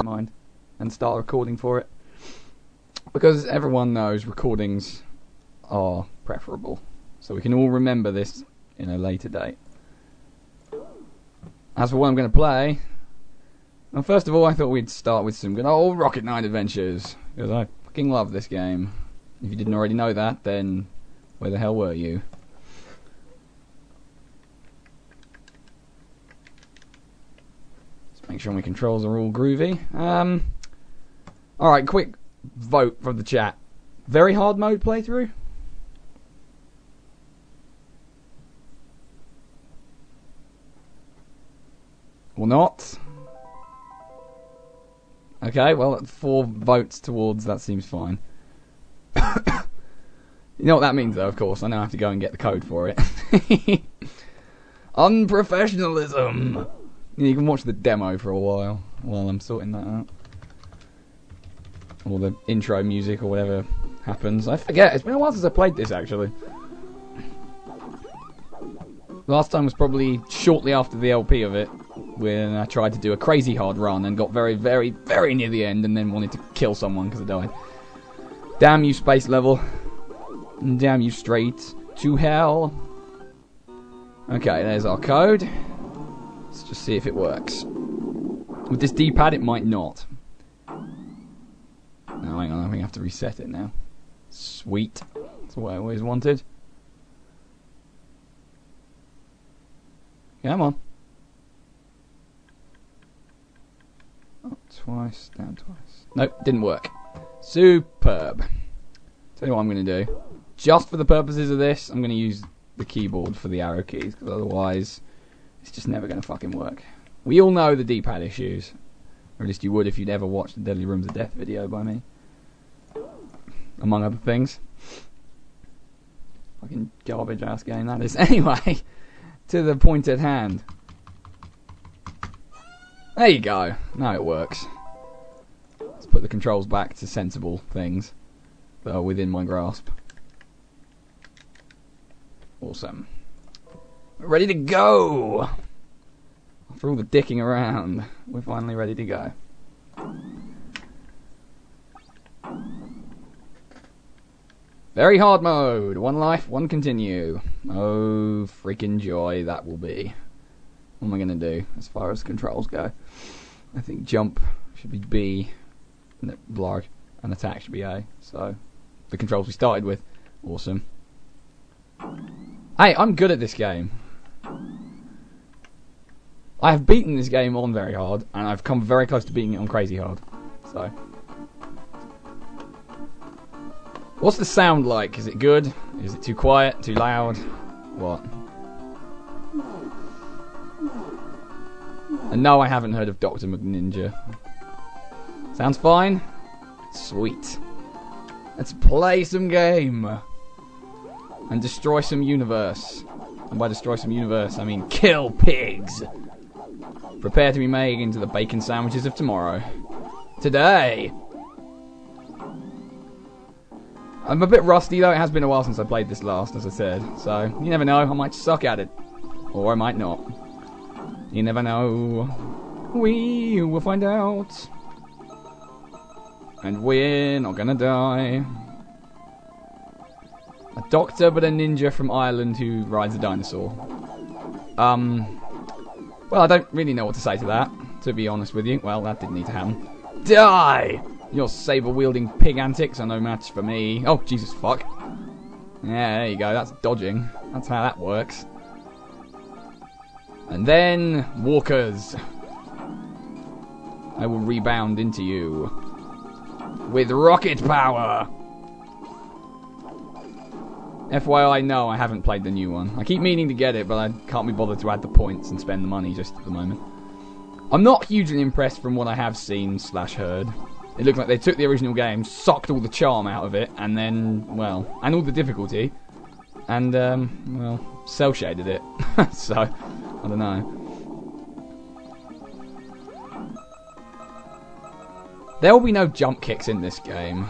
mind, and start recording for it. Because everyone knows recordings are preferable. So we can all remember this in a later date. As for what I'm going to play, well, first of all, I thought we'd start with some good old Rocket Knight adventures. Because I fucking love this game. If you didn't already know that, then where the hell were you? Let's make sure my controls are all groovy. Alright, quick vote from the chat. Very hard mode playthrough? Or not? Okay, well, 4 votes towards, that seems fine. You know what that means, though, of course. I now have to go and get the code for it. Unprofessionalism! You can watch the demo for a while I'm sorting that out. Or the intro music or whatever happens. I forget, it's been a while since I played this, actually. Last time was probably shortly after the LP of it, when I tried to do a crazy hard run and got very, very, very near the end and then wanted to kill someone because I died. Damn you, space level. Damn you, straight to hell. Okay, there's our code. Let's just see if it works. With this D-pad, it might not. No, hang on, I think I have to reset it now. Sweet. That's what I always wanted. Come on. Up twice, down twice. Nope, didn't work. Superb. Tell you what I'm going to do. Just for the purposes of this, I'm going to use the keyboard for the arrow keys, because otherwise it's just never going to fucking work. We all know the D-pad issues. Or at least you would if you'd ever watched the Deadly Rooms of Death video by me. Among other things. Fucking garbage ass game that is. Anyway, to the point at hand. There you go. Now it works. Let's put the controls back to sensible things that are within my grasp. Awesome. We're ready to go! After all the dicking around, we're finally ready to go. Very hard mode. 1 life, 1 continue. Oh, freaking joy that will be. What am I going to do as far as controls go? I think jump should be B, and attack should be A. So, the controls we started with. Awesome. Hey, I'm good at this game. I have beaten this game on very hard, and I've come very close to beating it on crazy hard. So, what's the sound like? Is it good? Is it too quiet? Too loud? What? And no, I haven't heard of Dr. McNinja. Sounds fine? Sweet. Let's play some game. And destroy some universe. And by destroy some universe, I mean kill pigs. Prepare to be made into the bacon sandwiches of tomorrow. Today. I'm a bit rusty though, it has been a while since I played this last, as I said. So, you never know, I might suck at it. Or I might not. You never know. We will find out. And we're not gonna die. A doctor but a ninja from Ireland who rides a dinosaur. Well, I don't really know what to say to that, to be honest with you. Well, that didn't need to happen. Die! Your saber-wielding pig antics are no match for me. Oh, Jesus fuck. Yeah, there you go, that's dodging. That's how that works. And then, walkers. I will rebound into you. With rocket power! FYI, no, I haven't played the new one. I keep meaning to get it, but I can't be bothered to add the points and spend the money just at the moment. I'm not hugely impressed from what I have seen / heard. It looks like they took the original game, sucked all the charm out of it, and then, well, and all the difficulty, and, well, cel-shaded it. So, I don't know. There will be no jump kicks in this game.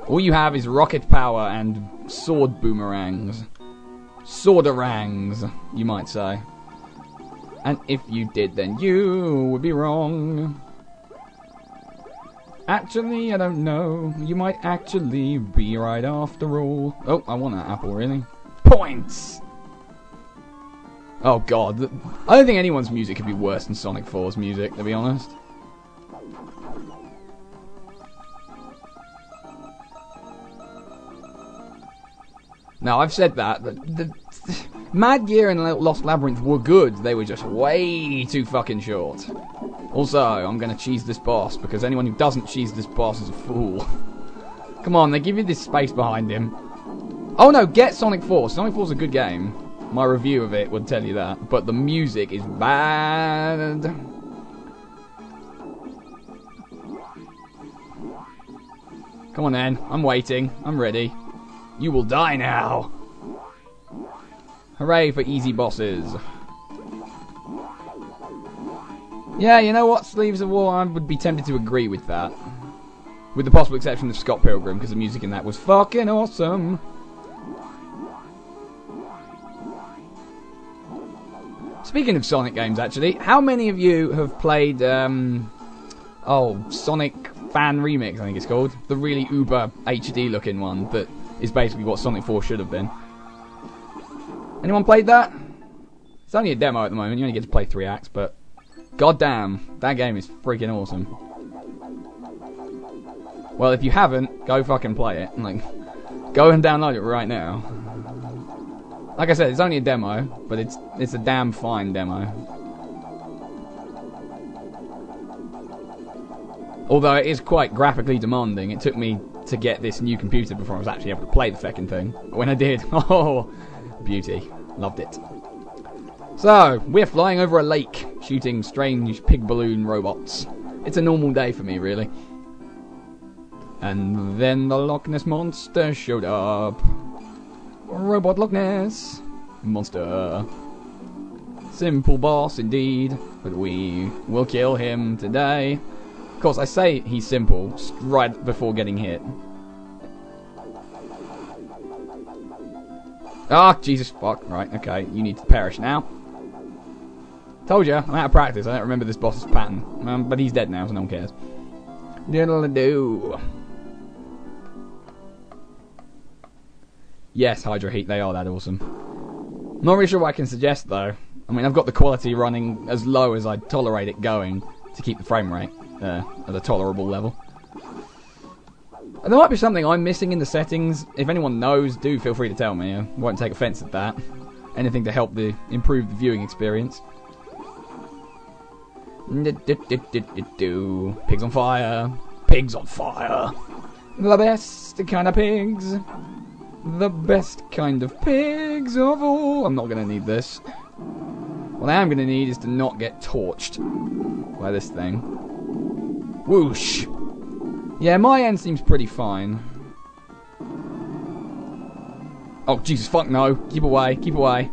All you have is rocket power and sword boomerangs. Sworderangs, you might say. And if you did, then you would be wrong. Actually, I don't know. You might actually be right after all. Oh, I want that apple, really. Points! Oh god. I don't think anyone's music could be worse than Sonic 4's music, to be honest. Now, I've said that. The Mad Gear and Lost Labyrinth were good. They were just way too fucking short. Also, I'm going to cheese this boss, because anyone who doesn't cheese this boss is a fool. Come on, they give you this space behind him. Oh no, get Sonic 4. Sonic 4's a good game. My review of it would tell you that. But the music is bad. Come on then, I'm waiting. I'm ready. You will die now. Hooray for easy bosses. Yeah, you know what, Sleeves of War, I would be tempted to agree with that. With the possible exception of Scott Pilgrim, because the music in that was fucking awesome. Speaking of Sonic games, actually, how many of you have played, Sonic Fan Remix, I think it's called? The really uber HD looking one that is basically what Sonic 4 should have been. Anyone played that? It's only a demo at the moment, you only get to play 3 acts, but goddamn, that game is freaking awesome. Well, if you haven't, go fucking play it. Like, go and download it right now. Like I said, it's only a demo, but it's a damn fine demo. Although it is quite graphically demanding. It took me to get this new computer before I was actually able to play the feckin' thing. But when I did, oh, beauty. Loved it. So, we're flying over a lake, shooting strange pig balloon robots. It's a normal day for me, really. And then the Loch Ness Monster showed up. Robot Loch Ness Monster. Simple boss indeed, but we will kill him today. Of course, I say he's simple right before getting hit. Ah, Jesus fuck. Right, okay, you need to perish now. Told you, I'm out of practice. I don't remember this boss's pattern. But he's dead now, so no one cares. Diddle-a-doo. Yes, Hydro Heat, they are that awesome. Not really sure what I can suggest, though. I mean, I've got the quality running as low as I'd tolerate it going to keep the frame rate at a tolerable level. And there might be something I'm missing in the settings. If anyone knows, do feel free to tell me. I won't take offence at that. Anything to help improve the viewing experience. Pigs on fire. Pigs on fire. The best kind of pigs. The best kind of pigs of all. I'm not going to need this. What I am going to need is to not get torched by this thing. Whoosh. Yeah, my end seems pretty fine. Oh, Jesus, fuck no. Keep away, keep away.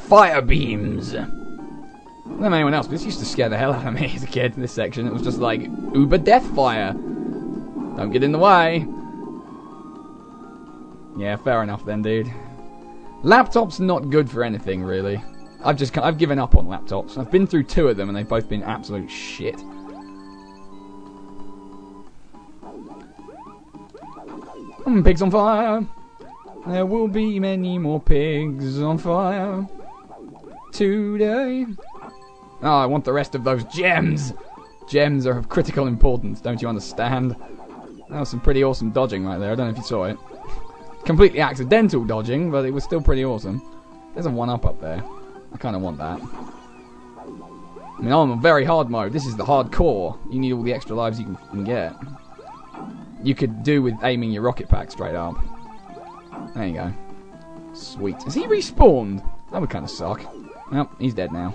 Fire beams. I don't know anyone else, but this used to scare the hell out of me as a kid in this section. It was just like, uber death fire. Don't get in the way. Yeah, fair enough then, dude. Laptops not good for anything, really. I've given up on laptops. I've been through 2 of them and they've both been absolute shit. Pigs on fire. There will be many more pigs on fire today. Oh, I want the rest of those gems. Gems are of critical importance, don't you understand? That was some pretty awesome dodging right there. I don't know if you saw it. Completely accidental dodging, but it was still pretty awesome. There's a 1-up up there. I kind of want that. I mean, I'm on very hard mode. This is the hardcore. You need all the extra lives you can get. You could do with aiming your rocket pack straight up. There you go. Sweet. Is he respawned? That would kind of suck. Well, he's dead now.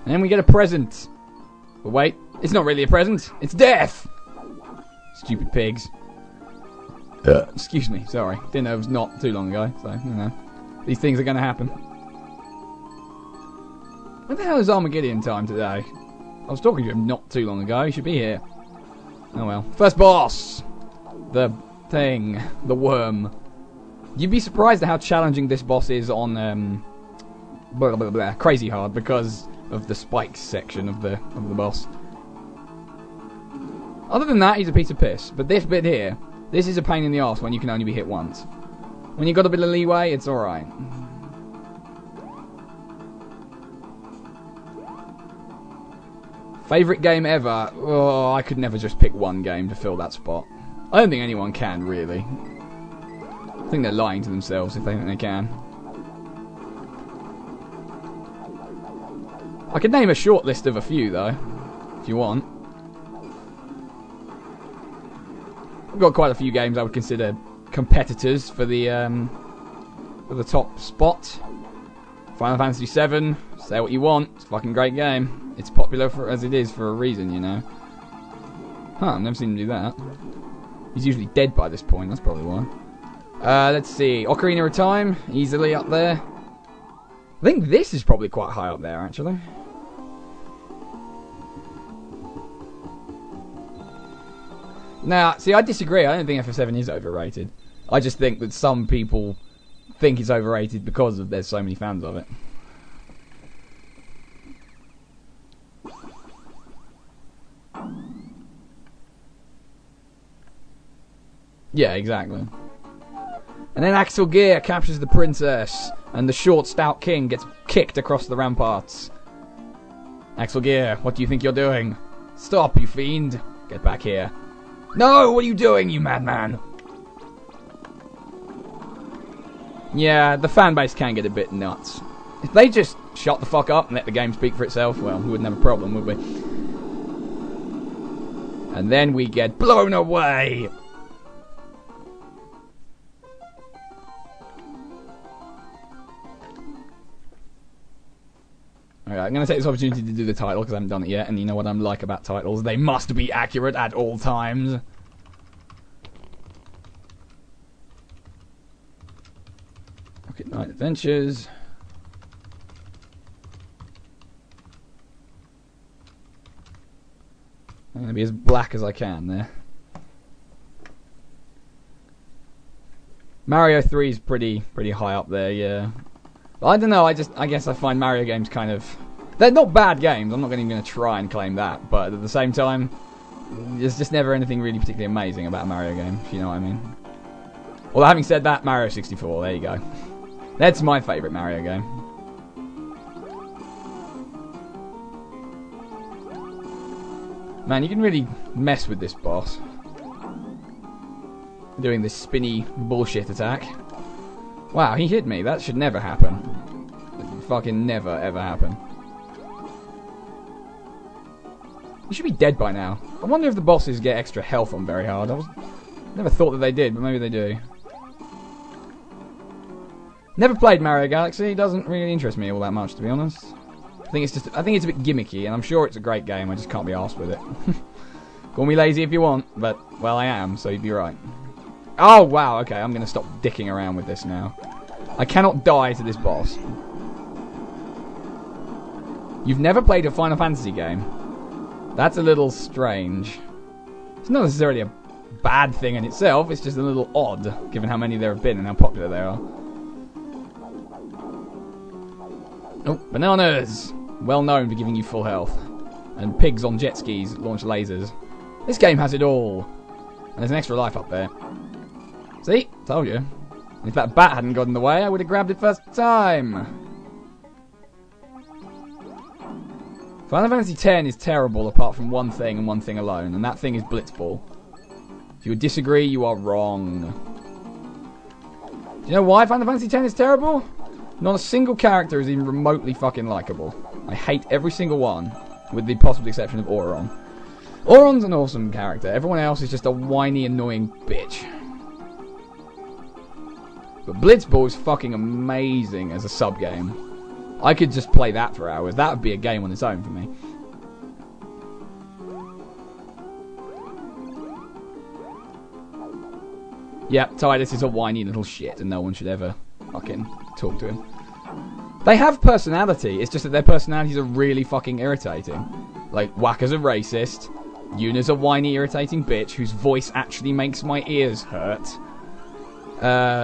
And then we get a present. But wait, it's not really a present. It's death! Stupid pigs. Excuse me, sorry. Didn't know it was not too long ago, so, you know. These things are going to happen. When the hell is Armageddon time today? I was talking to him not too long ago. He should be here. Oh well. First boss! The thing. The worm. You'd be surprised at how challenging this boss is on blah, blah, blah, crazy hard because of the spikes section of the boss. Other than that, he's a piece of piss. But this bit here, this is a pain in the arse when you can only be hit once. When you got a bit of leeway, it's alright. Favourite game ever? Oh, I could never just pick one game to fill that spot. I don't think anyone can, really. I think they're lying to themselves if they think they can. I could name a short list of a few, though, if you want. I've got quite a few games I would consider competitors for the top spot. Final Fantasy VII, say what you want, it's a fucking great game. It's popular as it is for a reason, you know. Huh, I've never seen him do that. He's usually dead by this point, that's probably why. Let's see, Ocarina of Time, easily up there. I think this is probably quite high up there, actually. Now, see, I disagree. I don't think FF7 is overrated. I just think that some people think it's overrated because there's so many fans of it. Yeah, exactly. And then Axel Gear captures the princess, and the short, stout king gets kicked across the ramparts. Axel Gear, what do you think you're doing? Stop, you fiend. Get back here. No, what are you doing, you madman? Yeah, the fanbase can get a bit nuts. If they just shut the fuck up and let the game speak for itself, well, we wouldn't have a problem, would we? And then we get blown away! Alright, I'm going to take this opportunity to do the title because I haven't done it yet, and you know what I'm like about titles. They must be accurate at all times. Rocket Knight Adventures. I'm going to be as black as I can there. Mario 3 is pretty high up there, yeah. I don't know, I guess I find Mario games kind of... They're not bad games, I'm not even going to try and claim that, but at the same time, there's just never anything really particularly amazing about a Mario game, if you know what I mean. Well, having said that, Mario 64, there you go. That's my favourite Mario game. Man, you can really mess with this boss. Doing this spinny bullshit attack. Wow, he hit me. That should never happen. It fucking never, ever happen. He should be dead by now. I wonder if the bosses get extra health on very hard. Never thought that they did, but maybe they do. Never played Mario Galaxy. It doesn't really interest me all that much, to be honest. I think it's a bit gimmicky, and I'm sure it's a great game. I just can't be arsed with it. Call me lazy if you want, but, well, I am, so you'd be right. Oh, wow, okay, I'm going to stop dicking around with this now. I cannot die to this boss. You've never played a Final Fantasy game? That's a little strange. It's not necessarily a bad thing in itself, it's just a little odd, given how many there have been and how popular they are. Oh, bananas! Well known for giving you full health. And pigs on jet skis launch lasers. This game has it all. And there's an extra life up there. See? Told you. If that bat hadn't got in the way, I would have grabbed it first time. Final Fantasy X is terrible apart from one thing and one thing alone, and that thing is Blitzball. If you would disagree, you are wrong. Do you know why Final Fantasy X is terrible? Not a single character is even remotely fucking likable. I hate every single one, with the possible exception of Auron. Auron's an awesome character. Everyone else is just a whiny, annoying bitch. But Blitzball is fucking amazing as a sub-game. I could just play that for hours. That would be a game on its own for me. Yep, Tidus is a whiny little shit and no one should ever fucking talk to him. They have personality, it's just that their personalities are really fucking irritating. Like, Wakka's a racist, Yuna's a whiny, irritating bitch whose voice actually makes my ears hurt.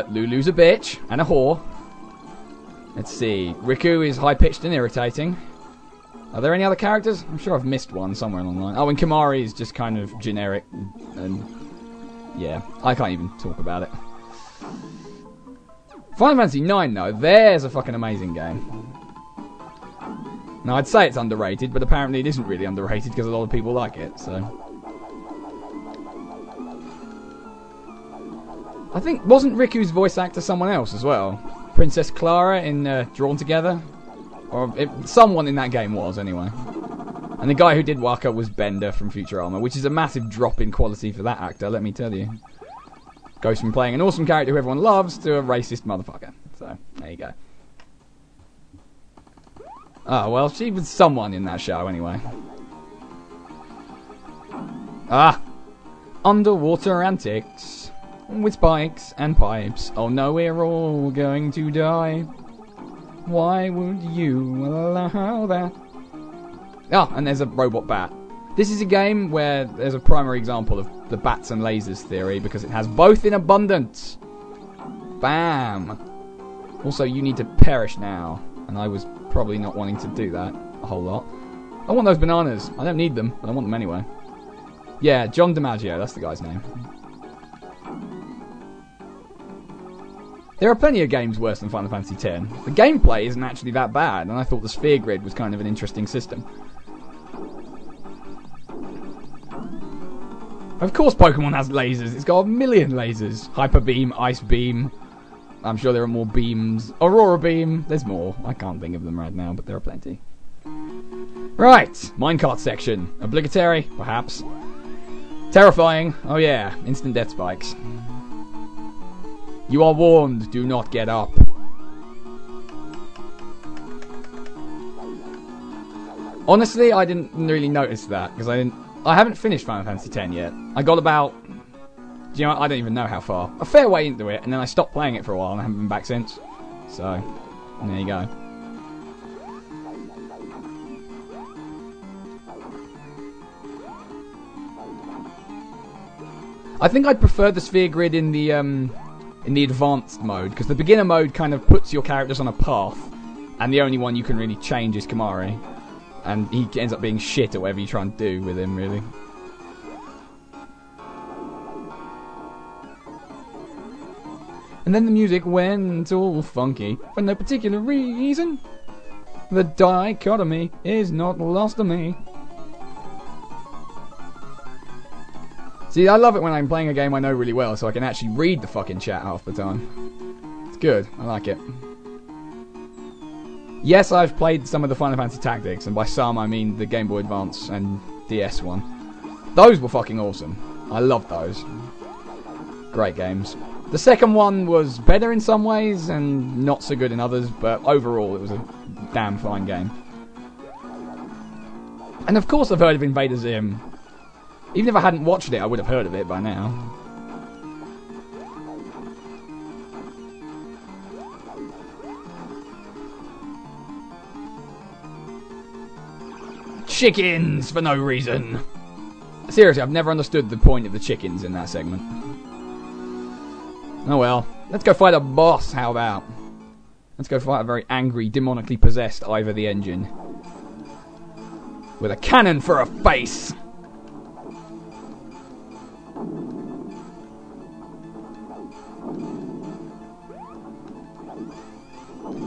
Lulu's a bitch and a whore. Let's see. Riku is high-pitched and irritating. Are there any other characters? I'm sure I've missed one somewhere along the line. Oh, and Kimahri is just kind of generic. And yeah, I can't even talk about it. Final Fantasy IX, though, there's a fucking amazing game. Now, I'd say it's underrated, but apparently it isn't really underrated because a lot of people like it, so... I think, wasn't Riku's voice actor someone else as well? Princess Clara in Drawn Together? Or someone in that game was, anyway. And the guy who did Waka was Bender from Futurama, which is a massive drop in quality for that actor, let me tell you. Goes from playing an awesome character who everyone loves to a racist motherfucker. So, there you go. Oh, well, she was someone in that show, anyway. Ah! Underwater antics. With spikes and pipes. Oh no, we're all going to die. Why would you allow that? Ah, and there's a robot bat. This is a game where there's a primary example of the bats and lasers theory because it has both in abundance. Bam! Also, you need to perish now. And I was probably not wanting to do that a whole lot. I want those bananas. I don't need them, but I want them anyway. Yeah, John DiMaggio, that's the guy's name. There are plenty of games worse than Final Fantasy X. The gameplay isn't actually that bad, and I thought the sphere grid was kind of an interesting system. Of course Pokemon has lasers. It's got a million lasers. Hyper Beam, Ice Beam. I'm sure there are more beams. Aurora Beam. There's more. I can't think of them right now, but there are plenty. Right. Minecart section. Obligatory, perhaps. Terrifying. Oh yeah. Instant death spikes. You are warned. Do not get up. Honestly, I didn't really notice that because I haven't finished Final Fantasy X yet. I got about, do you know, I don't even know how far. A fair way into it, and then I stopped playing it for a while and I haven't been back since. So, there you go. I think I'd prefer the sphere grid in the advanced mode, because the beginner mode kind of puts your characters on a path, and the only one you can really change is Kimahri. And he ends up being shit at whatever you try and do with him, really. And then the music went all funky, for no particular reason. The dichotomy is not lost on me. See, I love it when I'm playing a game I know really well, so I can actually read the fucking chat half the time. It's good, I like it. Yes, I've played some of the Final Fantasy Tactics, and by some I mean the Game Boy Advance and DS one. Those were fucking awesome. I loved those. Great games. The second one was better in some ways and not so good in others, but overall it was a damn fine game. And of course I've heard of Invader Zim. Even if I hadn't watched it, I would have heard of it by now. Chickens for no reason. Seriously, I've never understood the point of the chickens in that segment. Oh well. Let's go fight a boss, how about? Let's go fight a very angry, demonically possessed Ivor the Engine. With a cannon for a face!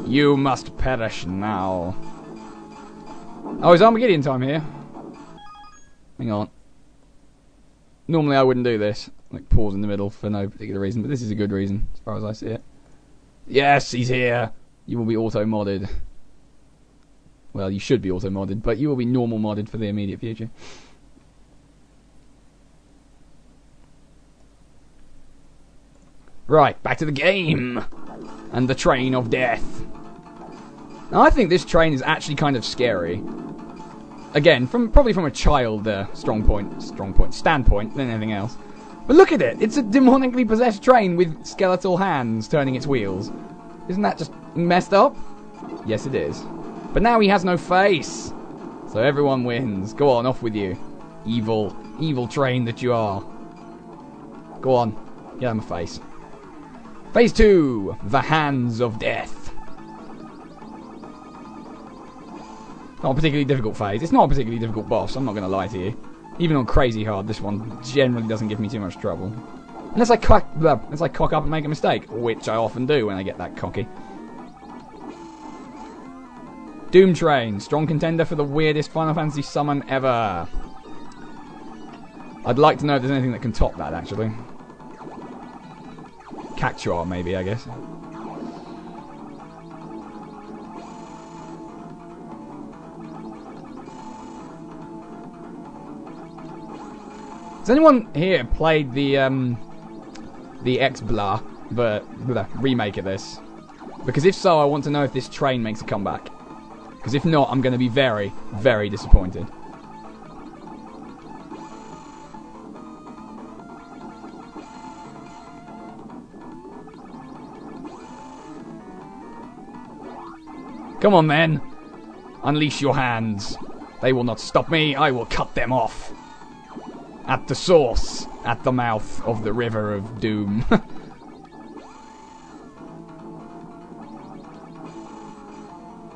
You must perish now. Oh, it's Armageddon time here. Hang on. Normally I wouldn't do this. Like, pause in the middle for no particular reason, but this is a good reason, as far as I see it. Yes, he's here! You will be auto-modded. Well, you should be auto-modded, but you will be normal modded for the immediate future. Right, back to the game! And the train of death. Now, I think this train is actually kind of scary. Again, probably from a child standpoint than anything else. But look at it! It's a demonically possessed train with skeletal hands turning its wheels. Isn't that just messed up? Yes, it is. But now he has no face! So everyone wins. Go on, off with you. Evil, evil train that you are. Go on, get him a face. Phase 2, the Hands of Death. Not a particularly difficult phase. It's not a particularly difficult boss, I'm not going to lie to you. Even on crazy hard, this one generally doesn't give me too much trouble. Unless I cock up and make a mistake, which I often do when I get that cocky. Doom Train, strong contender for the weirdest Final Fantasy summon ever. I'd like to know if there's anything that can top that, actually. Cactuar, maybe, I guess. Has anyone here played the X-Blah, the remake of this? Because if so, I want to know if this train makes a comeback. Because if not, I'm going to be very, very disappointed. Come on then, unleash your hands. They will not stop me, I will cut them off. At the source, at the mouth of the river of doom.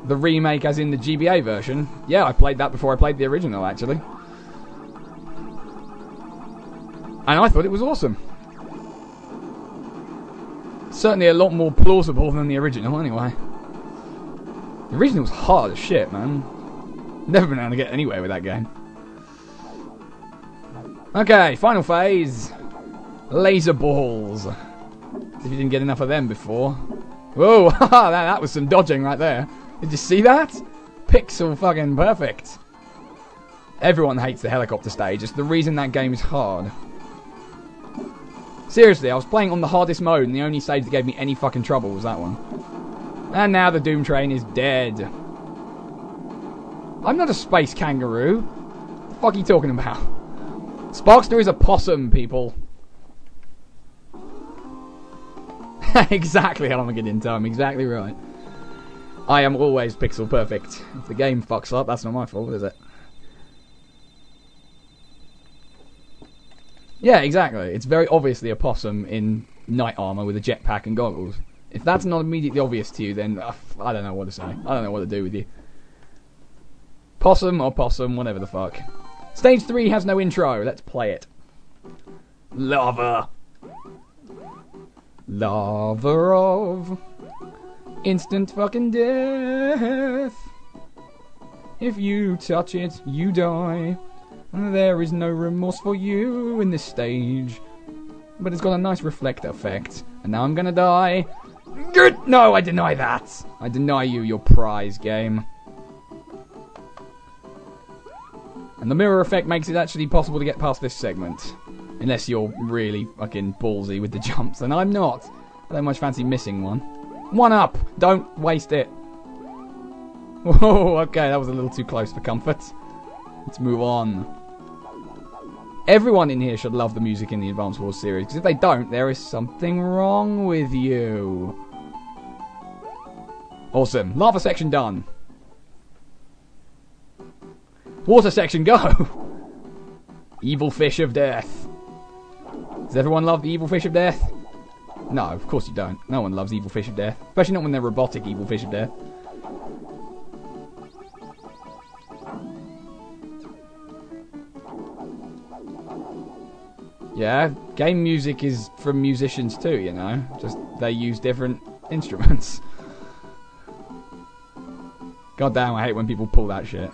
The remake as in the GBA version? Yeah, I played that before I played the original, actually. And I thought it was awesome. Certainly a lot more plausible than the original, anyway. The original was hard as shit, man. Never been able to get anywhere with that game. Okay, final phase. Laser balls. If you didn't get enough of them before. Whoa, that was some dodging right there. Did you see that? Pixel fucking perfect. Everyone hates the helicopter stage. It's the reason that game is hard. Seriously, I was playing on the hardest mode and the only stage that gave me any fucking trouble was that one. And now the Doom Train is dead. I'm not a space kangaroo. What the fuck are you talking about? Sparkster is a possum, people. Exactly, Armageddon time. Exactly right. I am always pixel perfect. If the game fucks up, that's not my fault, is it? Yeah, exactly. It's very obviously a possum in knight armor with a jetpack and goggles. If that's not immediately obvious to you, then I don't know what to say. I don't know what to do with you. Possum or possum, whatever the fuck. Stage 3 has no intro. Let's play it. Lava. Lava of instant fucking death. If you touch it, you die. There is no remorse for you in this stage. But it's got a nice reflector effect. And now I'm gonna die. Good! No, I deny that. I deny you your prize, game. And the mirror effect makes it actually possible to get past this segment. Unless you're really fucking ballsy with the jumps. And I'm not. I don't much fancy missing one. One up! Don't waste it. Whoa, okay, that was a little too close for comfort. Let's move on. Everyone in here should love the music in the Advance Wars series. Because if they don't, there is something wrong with you. Awesome. Lava section done. Water section, go! Evil fish of death. Does everyone love the evil fish of death? No, of course you don't. No one loves evil fish of death. Especially not when they're robotic evil fish of death. Yeah, game music is from musicians too, you know. Just they use different instruments. God damn, I hate when people pull that shit.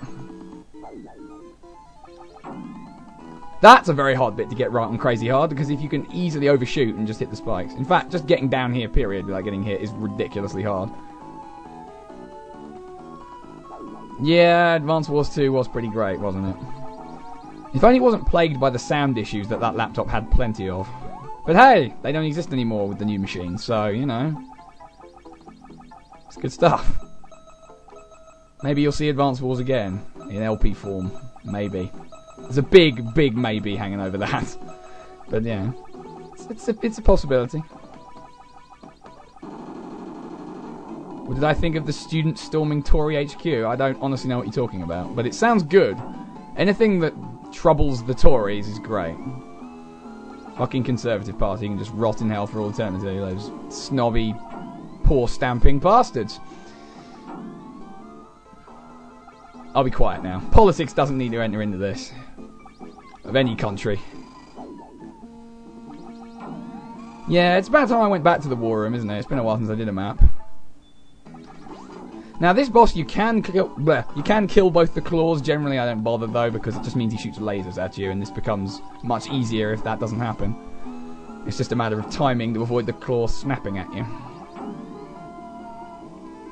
That's a very hard bit to get right on Crazy Hard, because if you can easily overshoot and just hit the spikes. In fact, just getting down here, period, without getting hit is ridiculously hard. Yeah, Advance Wars 2 was pretty great, wasn't it? If only it wasn't plagued by the sound issues that laptop had plenty of. But hey, they don't exist anymore with the new machine, so, you know. It's good stuff. Maybe you'll see Advance Wars again, in LP form. Maybe. There's a big, big maybe hanging over that. But yeah, it's a possibility. What did I think of the students storming Tory HQ? I don't honestly know what you're talking about, but it sounds good. Anything that troubles the Tories is great. Fucking Conservative Party can just rot in hell for all eternity. Those snobby, paw-stamping bastards. I'll be quiet now. Politics doesn't need to enter into this. Of any country. Yeah, it's about time I went back to the war room, isn't it? It's been a while since I did a map. Now, this boss, you can kill both the claws. Generally, I don't bother, though, because it just means he shoots lasers at you, and this becomes much easier if that doesn't happen. It's just a matter of timing to avoid the claws snapping at you.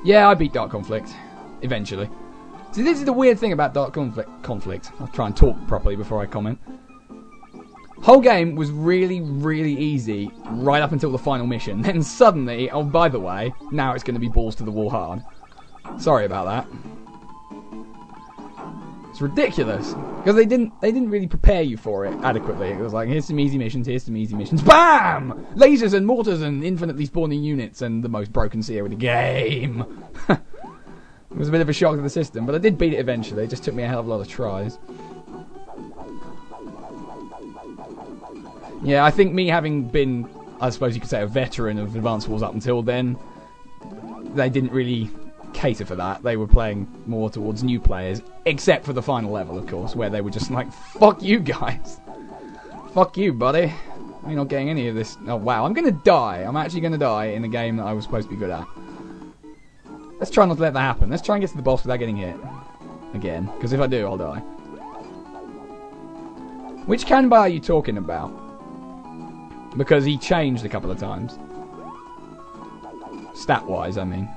Yeah, I beat Dark Conflict. Eventually. See, this is the weird thing about Dark Conflict. I'll try and talk properly before I comment. Whole game was really, really easy right up until the final mission. Then suddenly, oh, by the way, now it's going to be balls to the wall hard. Sorry about that. It's ridiculous because they didn't really prepare you for it adequately. It was like, here's some easy missions, BAM! Lasers and mortars and infinitely spawning units and the most broken CEO in the game. It was a bit of a shock to the system, but I did beat it eventually. It just took me a hell of a lot of tries. Yeah, I think me having been, I suppose you could say, a veteran of Advance Wars up until then, they didn't really cater for that. They were playing more towards new players, except for the final level, of course, where they were just like, fuck you guys. Fuck you, buddy. You're not getting any of this. Oh, wow, I'm going to die. I'm actually going to die in a game that I was supposed to be good at. Let's try not to let that happen. Let's try and get to the boss without getting hit. Again, because if I do, I'll die. Which Kanbai are you talking about? Because he changed a couple of times. Stat-wise, I mean.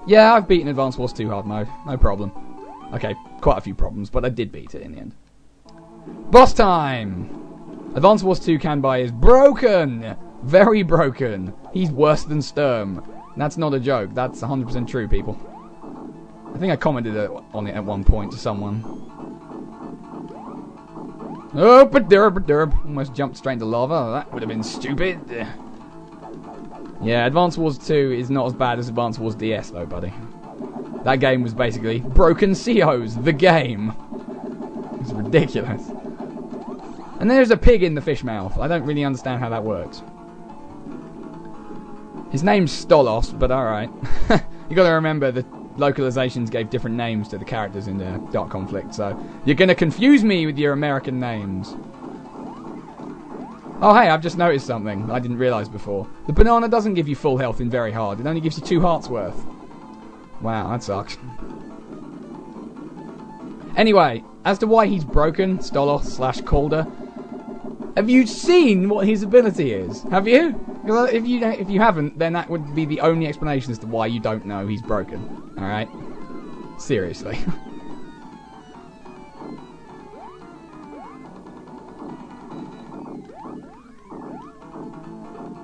Yeah, I've beaten Advance Wars 2 hard mode. No problem. Okay, quite a few problems, but I did beat it in the end. Boss time! Advance Wars 2 Kanbai is broken! Very broken. He's worse than Sturm. That's not a joke. That's 100% true, people. I think I commented on it at one point to someone. Oh, derb. Almost jumped straight into lava. That would have been stupid. Yeah, Advance Wars 2 is not as bad as Advance Wars DS, though, buddy. That game was basically Broken COs, the game. It's ridiculous. And there's a pig in the fish mouth. I don't really understand how that works. His name's Stolos, but alright. You gotta remember the localizations gave different names to the characters in the Dark Conflict, so you're gonna confuse me with your American names. Oh hey, I've just noticed something I didn't realise before. The banana doesn't give you full health in Very Hard, it only gives you 2 hearts worth. Wow, that sucks. Anyway, as to why he's broken, Stolos / Calder, have you seen what his ability is? Have you? Because if you haven't, then that would be the only explanation as to why you don't know he's broken. Alright? Seriously.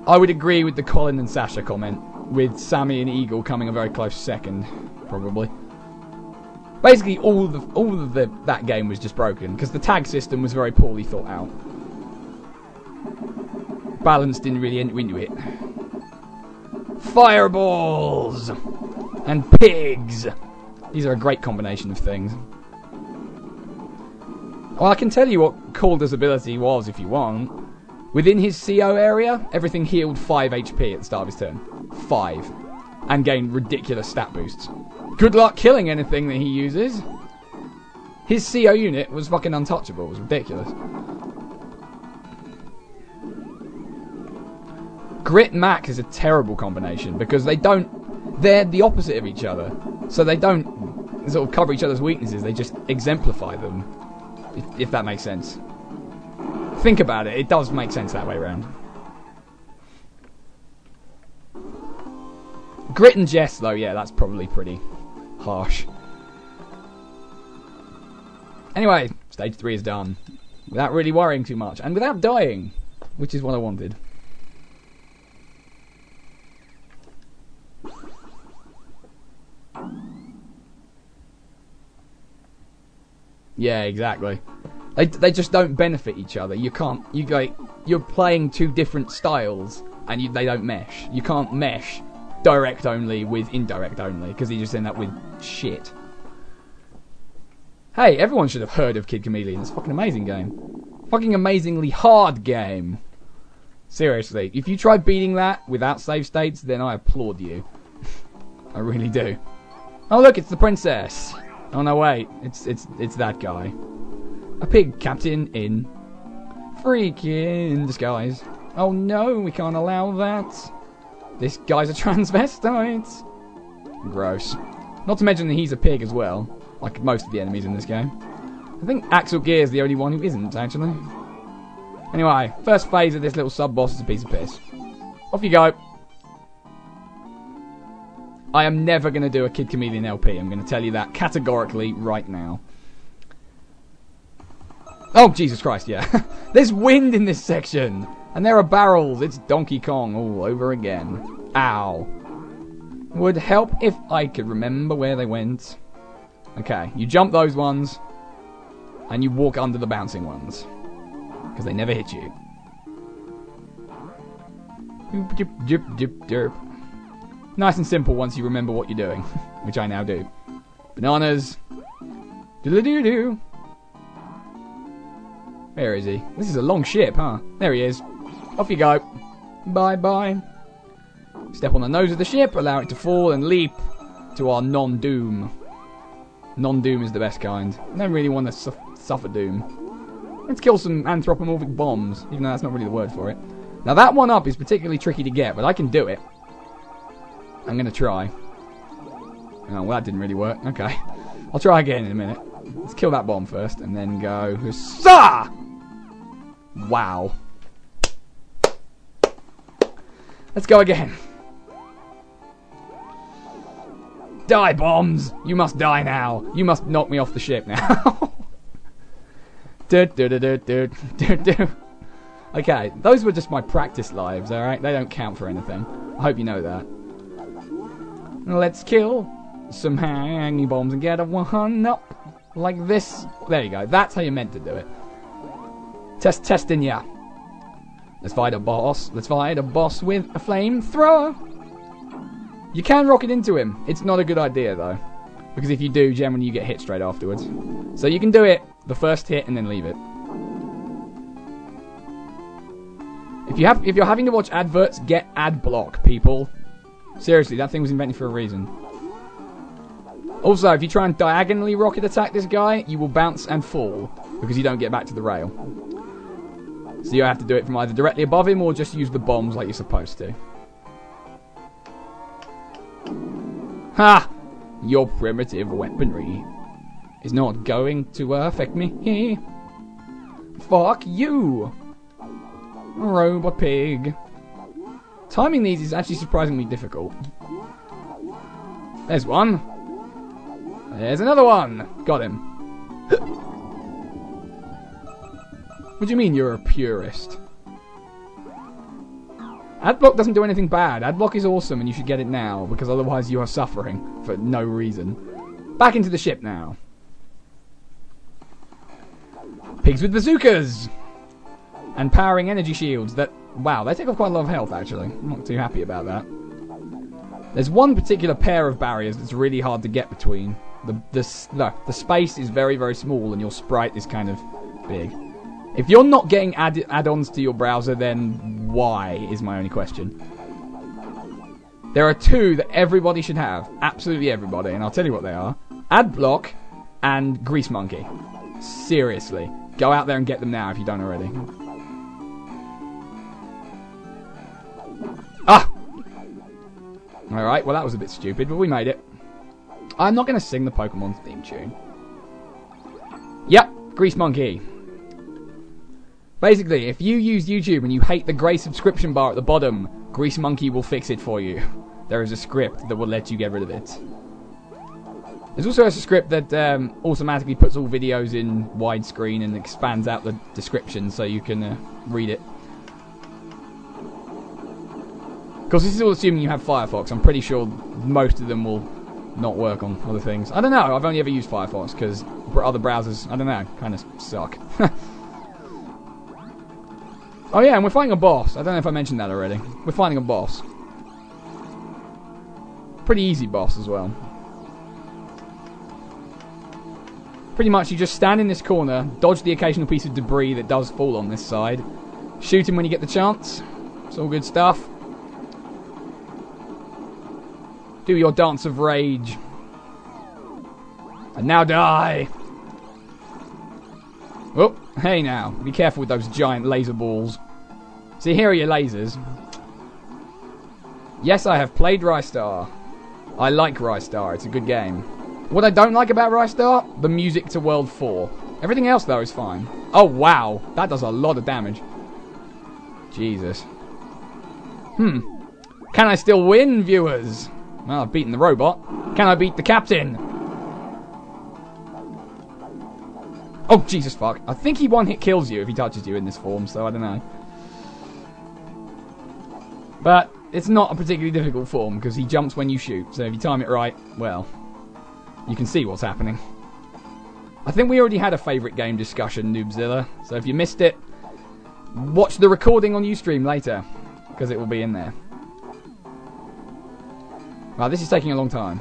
I would agree with the Colin and Sasha comment, with Sammy and Eagle coming a very close second, probably. Basically, all of that game was just broken, because the tag system was very poorly thought out. Balance didn't really enter into it. Fireballs! And pigs! These are a great combination of things. Well, I can tell you what Calder's ability was if you want. Within his CO area, everything healed 5 HP at the start of his turn. 5. And gained ridiculous stat boosts. Good luck killing anything that he uses. His CO unit was fucking untouchable. It was ridiculous. Grit and Max is a terrible combination because they're the opposite of each other. So they don't sort of cover each other's weaknesses, they just exemplify them. If that makes sense. Think about it, it does make sense that way around. Grit and Jess though, yeah, that's probably pretty harsh. Anyway, stage 3 is done. Without really worrying too much, and without dying, which is what I wanted. Yeah, exactly. They just don't benefit each other. You're playing 2 different styles, and they don't mesh. You can't mesh direct only with indirect only, because you just end up with shit. Hey, everyone should have heard of Kid Chameleon. It's a fucking amazing game. Fucking amazingly hard game. Seriously, if you try beating that without save states, then I applaud you. I really do. Oh look, it's the princess. Oh no, wait, it's that guy. A pig captain in freaking disguise. Oh no, we can't allow that. This guy's a transvestite. Gross. Not to mention that he's a pig as well, like most of the enemies in this game. I think Axel Gear's the only one who isn't, actually. Anyway, first phase of this little sub-boss is a piece of piss. Off you go. I am never going to do a Kid Chameleon LP. I'm going to tell you that categorically right now. Oh, Jesus Christ, yeah. There's wind in this section. And there are barrels. It's Donkey Kong all over again. Ow. Would help if I could remember where they went. Okay, you jump those ones. And you walk under the bouncing ones. Because they never hit you. Jip, jip, jip, derp. Nice and simple once you remember what you're doing. Which I now do. Bananas. Doodle-doo-doo. Where is he? This is a long ship, huh? There he is. Off you go. Bye-bye. Step on the nose of the ship, allow it to fall, and leap to our non-doom. Non-doom is the best kind. I don't really want to suffer doom. Let's kill some anthropomorphic bombs, even though that's not really the word for it. Now that one up is particularly tricky to get, but I can do it. I'm going to try. Oh, well that didn't really work. Okay. I'll try again in a minute. Let's kill that bomb first, and then go... Huzzah! Wow. Let's go again. Die, bombs! You must die now. You must knock me off the ship now. Okay, those were just my practice lives, alright? They don't count for anything. I hope you know that. Let's kill some hanging bombs and get a one up. Like this. There you go. That's how you're meant to do it. Testing ya. Let's fight a boss. Let's fight a boss with a flamethrower. You can rocket into him. It's not a good idea though, because if you do, generally you get hit straight afterwards. So you can do it the first hit and then leave it. If you're having to watch adverts, get ad block, people. Seriously, that thing was invented for a reason. Also, if you try and diagonally rocket attack this guy, you will bounce and fall, because you don't get back to the rail. So you have to do it from either directly above him, or just use the bombs like you're supposed to. Ha! Your primitive weaponry is not going to affect me. Fuck you! Robot pig. Timing these is actually surprisingly difficult. There's one. There's another one! Got him. What do you mean you're a purist? Adblock doesn't do anything bad. Adblock is awesome and you should get it now, because otherwise you are suffering for no reason. Back into the ship now. Pigs with bazookas! And powering energy shields that... Wow, they take off quite a lot of health actually. I'm not too happy about that. There's one particular pair of barriers that's really hard to get between. The space is very, very small and your sprite is kind of big. If you're not getting add-ons to your browser, then why is my only question. There are two that everybody should have. Absolutely everybody. And I'll tell you what they are. Adblock and Grease Monkey. Seriously. Go out there and get them now if you don't already. Ah! Alright, well that was a bit stupid, but we made it. I'm not going to sing the Pokemon theme tune. Yep, Grease Monkey. Basically, if you use YouTube and you hate the grey subscription bar at the bottom, Grease Monkey will fix it for you. There is a script that will let you get rid of it. There's also a script that automatically puts all videos in widescreen and expands out the description so you can read it. Of course, this is all assuming you have Firefox. I'm pretty sure most of them will not work on other things. I don't know. I've only ever used Firefox because other browsers, I don't know, kind of suck. Oh yeah, and we're fighting a boss. I don't know if I mentioned that already. We're fighting a boss. Pretty easy boss as well. Pretty much you just stand in this corner, dodge the occasional piece of debris that does fall on this side, shoot him when you get the chance. It's all good stuff. Do your dance of rage. And now die! Oh, hey now. Be careful with those giant laser balls. See, here are your lasers. Yes, I have played Rystar. I like Rystar. It's a good game. What I don't like about Rystar? The music to World 4. Everything else, though, is fine. Oh, wow. That does a lot of damage. Jesus. Can I still win, viewers? Well, I've beaten the robot. Can I beat the captain? Oh, Jesus fuck. I think he one-hit kills you if he touches you in this form, so I don't know. But it's not a particularly difficult form, because he jumps when you shoot. So if you time it right, well, you can see what's happening. I think we already had a favourite game discussion, Noobzilla. So if you missed it, watch the recording on UStream later, because it will be in there. Wow, this is taking a long time.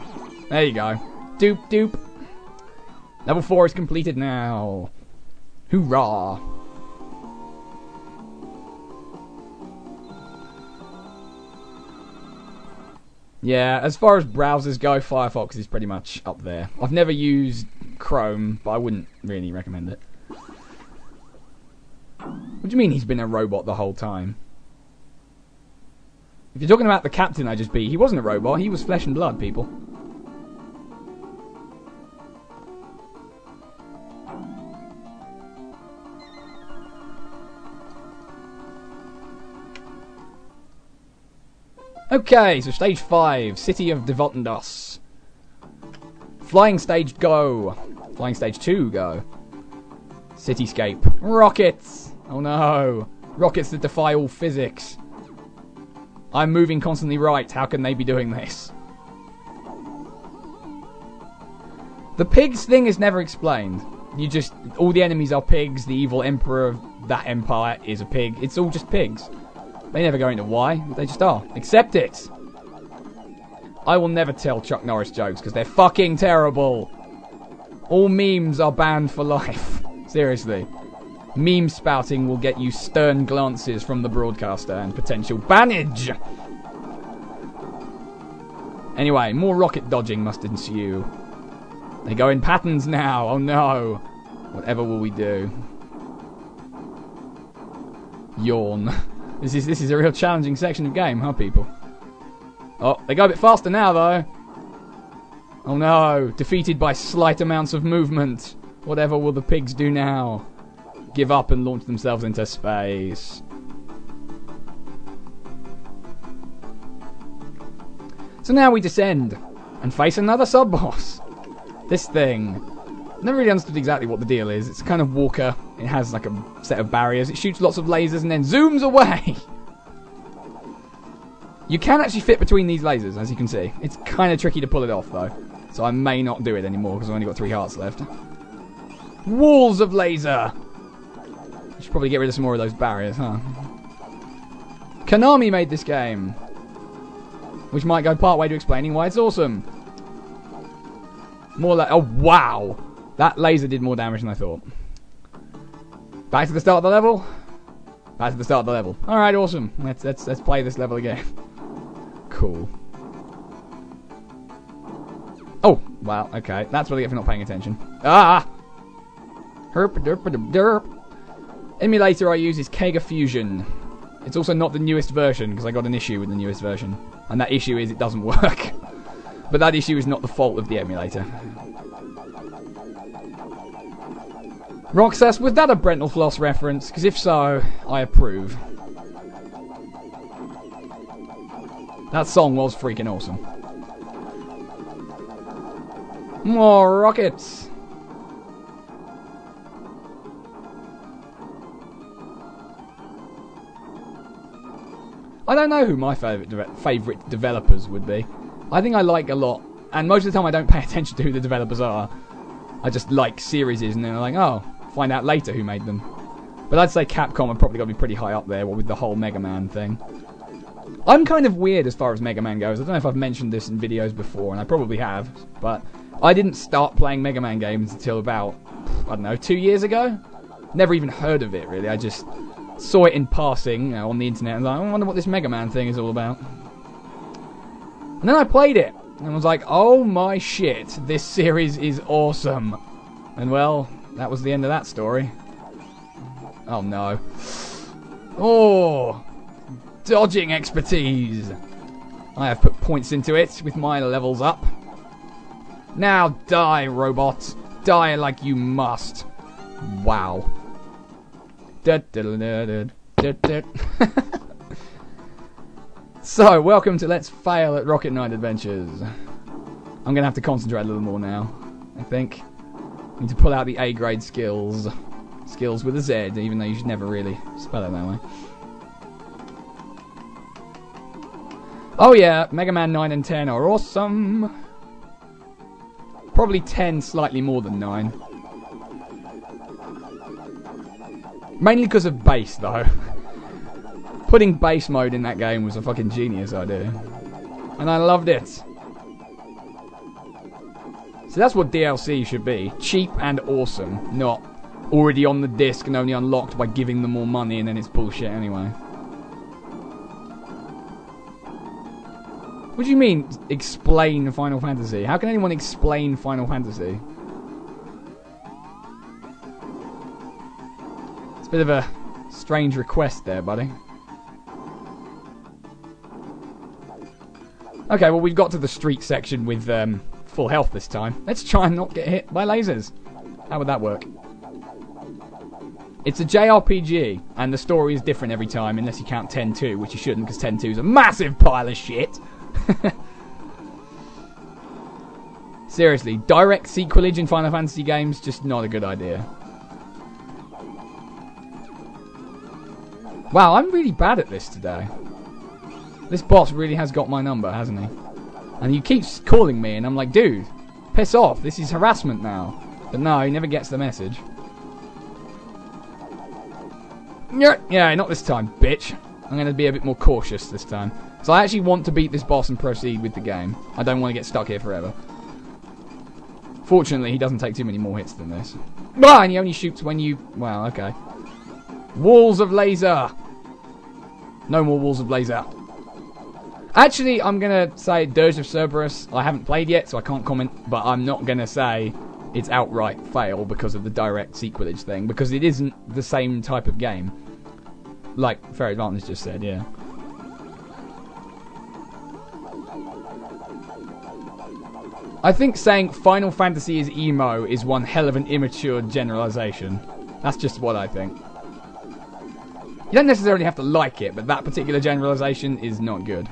There you go. Doop, doop. Level 4 is completed now. Hoorah. Yeah, as far as browsers go, Firefox is pretty much up there. I've never used Chrome, but I wouldn't really recommend it. What do you mean he's been a robot the whole time? If you're talking about the captain I just beat, he wasn't a robot, he was flesh and blood, people. Okay, so stage 5, City of Devotendos. Flying stage go. Flying stage 2 go. Cityscape. Rockets! Oh no. Rockets that defy all physics. I'm moving constantly right. How can they be doing this? The pigs thing is never explained. You just... all the enemies are pigs. The evil emperor of that empire is a pig. It's all just pigs. They never go into why. They just are. Accept it. I will never tell Chuck Norris jokes because they're fucking terrible. All memes are banned for life. Seriously. Meme spouting will get you stern glances from the broadcaster and potential bannage. Anyway, more rocket dodging must ensue. They go in patterns now. Oh no. Whatever will we do? Yawn. This is a real challenging section of game, huh, people? Oh, they go a bit faster now, though. Oh no, defeated by slight amounts of movement. Whatever will the pigs do now? Give up and launch themselves into space. So now we descend and face another sub-boss. This thing. Never really understood exactly what the deal is. It's kind of Walker. It has like a set of barriers. It shoots lots of lasers and then zooms away. You can actually fit between these lasers, as you can see. It's kind of tricky to pull it off, though. So I may not do it anymore, because I've only got 3 hearts left. Walls of laser! I should probably get rid of some more of those barriers, huh? Konami made this game. Which might go part way to explaining why it's awesome. More like... oh, wow! That laser did more damage than I thought. Back to the start of the level. Back to the start of the level. Alright, awesome. Let's play this level again. Cool. Oh, wow, okay. That's what I get for not paying attention. Ah! Herp derp derp. Emulator I use is Kega Fusion. It's also not the newest version, because I got an issue with the newest version. And that issue is it doesn't work. But that issue is not the fault of the emulator. Roxas, was that a Brental Floss reference? Because if so, I approve. That song was freaking awesome. More rockets! I don't know who my favourite developers would be. I think I like a lot, and most of the time I don't pay attention to who the developers are. I just like series and then I'm like, oh, find out later who made them. But I'd say Capcom have probably got to be pretty high up there with the whole Mega Man thing. I'm kind of weird as far as Mega Man goes. I don't know if I've mentioned this in videos before, and I probably have, but I didn't start playing Mega Man games until about, I don't know, 2 years ago? Never even heard of it, really. I just saw it in passing, on the internet, and I was like, I wonder what this Mega Man thing is all about. And then I played it, and was like, oh my shit, this series is awesome. And well, that was the end of that story. Oh no. Oh, dodging expertise. I have put points into it with my levels up. Now die, robot. Die like you must. Wow. So, welcome to Let's Fail at Rocket Knight Adventures. I'm going to have to concentrate a little more now, I think. I need to pull out the A-grade skills. Skills with a Z, even though you should never really spell it that way. Oh yeah, Mega Man 9 and 10 are awesome. Probably 10 slightly more than 9. Mainly because of bass, though. Putting bass mode in that game was a fucking genius idea. And I loved it. So that's what DLC should be. Cheap and awesome. Not already on the disc and only unlocked by giving them more money and then it's bullshit anyway. What do you mean, explain Final Fantasy? How can anyone explain Final Fantasy? It's a bit of a strange request there, buddy. Okay, well, we've got to the street section with full health this time. Let's try and not get hit by lasers. How would that work? It's a JRPG, and the story is different every time, unless you count 10-2, which you shouldn't, because 10-2 is a massive pile of shit. Seriously, direct sequelage in Final Fantasy games, just not a good idea. Wow, I'm really bad at this today. This boss really has got my number, hasn't he? And he keeps calling me, and I'm like, dude, piss off, this is harassment now. But no, he never gets the message. Yeah, not this time, bitch. I'm going to be a bit more cautious this time. So I actually want to beat this boss and proceed with the game. I don't want to get stuck here forever. Fortunately, he doesn't take too many more hits than this. Ah, and he only shoots when you... Well, okay. Walls of laser. No more walls of laser. Actually, I'm going to say Dirge of Cerberus. I haven't played yet, so I can't comment. But I'm not going to say it's outright fail because of the direct sequelage thing. Because it isn't the same type of game. Like Fair Advantage just said, yeah. I think saying Final Fantasy is emo is one hell of an immature generalization. That's just what I think. You don't necessarily have to like it, but that particular generalization is not good.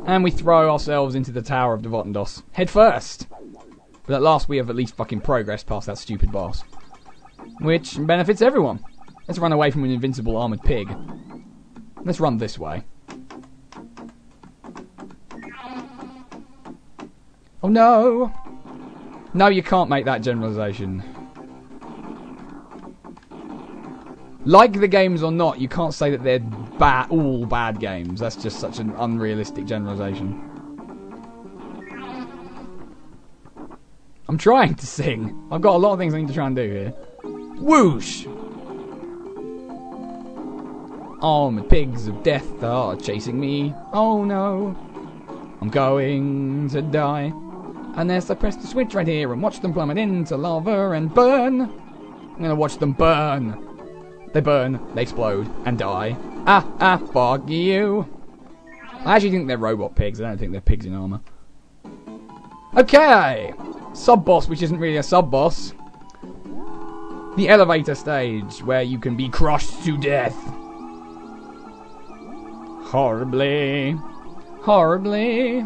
And we throw ourselves into the Tower of Devotendos. Head first! But at last we have at least fucking progressed past that stupid boss. Which benefits everyone. Let's run away from an invincible armoured pig. Let's run this way. Oh no! No, you can't make that generalization. Like the games or not, you can't say that they're all bad games. That's just such an unrealistic generalization. I'm trying to sing. I've got a lot of things I need to try and do here. Whoosh! Armored pigs of death are chasing me. Oh no. I'm going to die. Unless I press the switch right here and watch them plummet into lava and burn. I'm gonna watch them burn. They burn, they explode, and die. Fuck you. I actually think they're robot pigs. I don't think they're pigs in armor. Okay. Sub-boss, which isn't really a sub-boss. The elevator stage, where you can be crushed to death. Horribly. Horribly.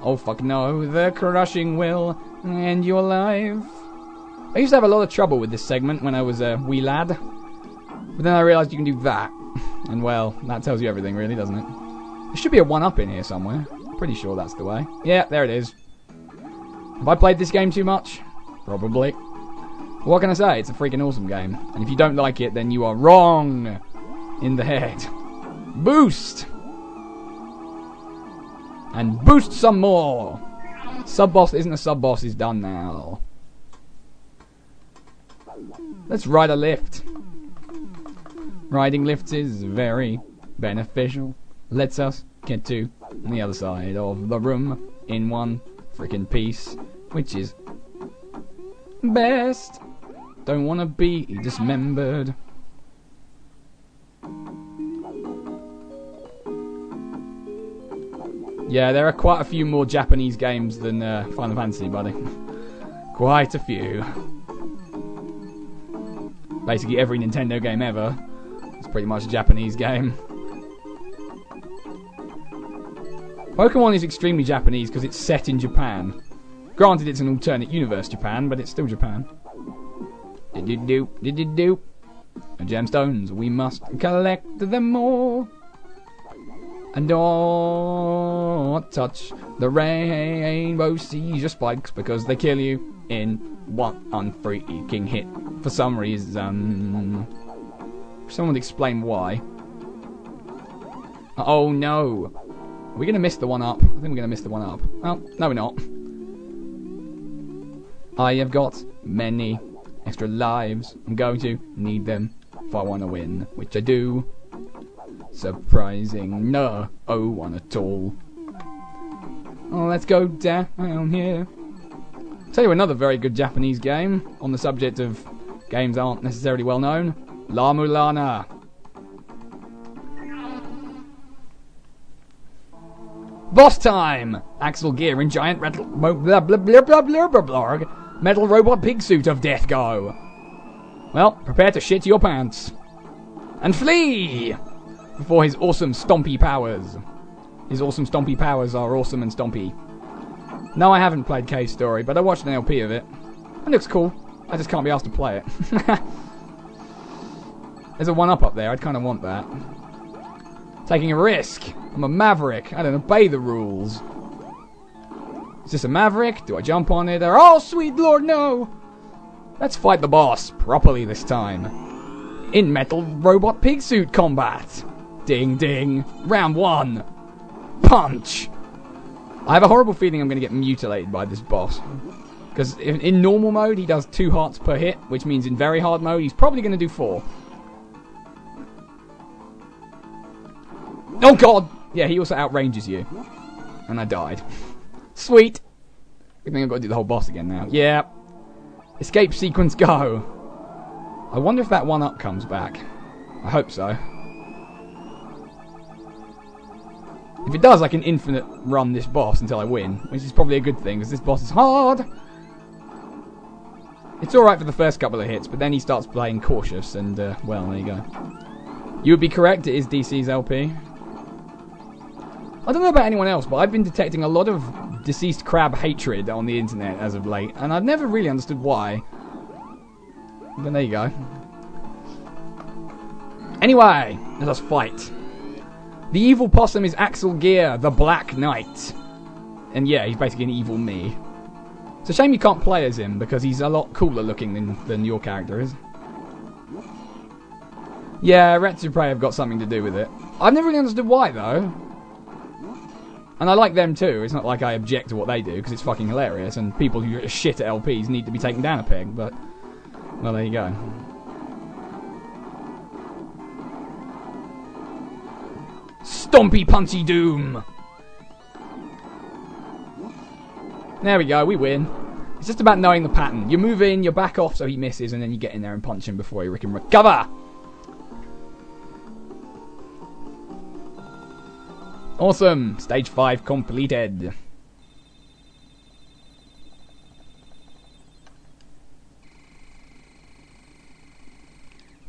Oh fuck no, the crushing will end your life. I used to have a lot of trouble with this segment when I was a wee lad. But then I realised you can do that. And well, that tells you everything really, doesn't it? There should be a 1-up in here somewhere. Pretty sure that's the way. Yeah, there it is. Have I played this game too much? Probably. What can I say? It's a freaking awesome game. And if you don't like it, then you are wrong in the head. Boost! And boost some more! Sub-boss isn't a sub-boss, is done now. Let's ride a lift. Riding lifts is very beneficial. Lets us get to the other side of the room in one freaking piece, which is best. Don't wanna be dismembered. Yeah, there are quite a few more Japanese games than Final Fantasy, buddy. Quite a few. Basically every Nintendo game ever is pretty much a Japanese game. Pokemon is extremely Japanese because it's set in Japan. Granted, it's an alternate universe Japan, but it's still Japan. Did-do-do. Gemstones, we must collect them all. And don't touch the rainbow seizure spikes because they kill you in one unfreaking hit. For some reason. Someone explain why. Oh no. Are we going to miss the one up? I think we're going to miss the one up. Oh, no we're not. I have got many extra lives. I'm going to need them if I want to win, which I do. Surprising, no one at all. Oh, let's go down here. Tell you another very good Japanese game on the subject of games that aren't necessarily well known. La Mulana. Boss time! Axel Gear in giant metal robot pig suit of death go. Well, prepare to shit your pants. And flee! Before his awesome stompy powers. His awesome stompy powers are awesome and stompy. No, I haven't played K's Story, but I watched an LP of it. It looks cool. I just can't be asked to play it. There's a 1-up up there. I'd kind of want that. Taking a risk. I'm a maverick. I don't obey the rules. Is this a maverick? Do I jump on it? Oh, sweet lord, no! Let's fight the boss properly this time. In metal robot pig suit combat. Ding ding. Round 1. Punch. I have a horrible feeling I'm going to get mutilated by this boss. Because in normal mode he does 2 hearts per hit, which means in very hard mode he's probably going to do 4. Oh god! Yeah, he also outranges you. And I died. Sweet. I think I've got to do the whole boss again now. Yeah. Escape sequence go. I wonder if that 1-up comes back. I hope so. If it does, I can infinite run this boss until I win, which is probably a good thing, because this boss is hard. It's alright for the first couple of hits, but then he starts playing cautious, and, well, there you go. You would be correct, it is DC's LP. I don't know about anyone else, but I've been detecting a lot of deceased crab hatred on the internet as of late, and I've never really understood why. But there you go. Anyway, let us fight. The evil possum is Axel Gear, the Black Knight. And yeah, he's basically an evil me. It's a shame you can't play as him, because he's a lot cooler looking than your character is. Yeah, Retsuprey have got something to do with it. I've never really understood why, though. And I like them too. It's not like I object to what they do, because it's fucking hilarious, and people who are shit at LPs need to be taken down a peg, but... well, there you go. Stompy Punchy Doom! There we go, we win. It's just about knowing the pattern. You move in, you back off so he misses, and then you get in there and punch him before he can recover! Awesome! Stage 5 completed.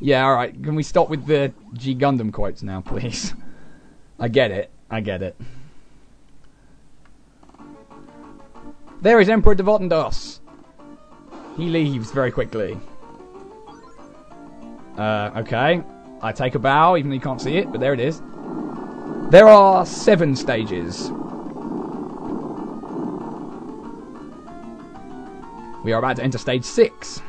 Yeah, alright. Can we stop with the G Gundam quotes now, please? I get it. I get it. There is Emperor Devotendos. He leaves very quickly. Okay. I take a bow, even though you can't see it, but there it is. There are 7 stages. We are about to enter stage 6.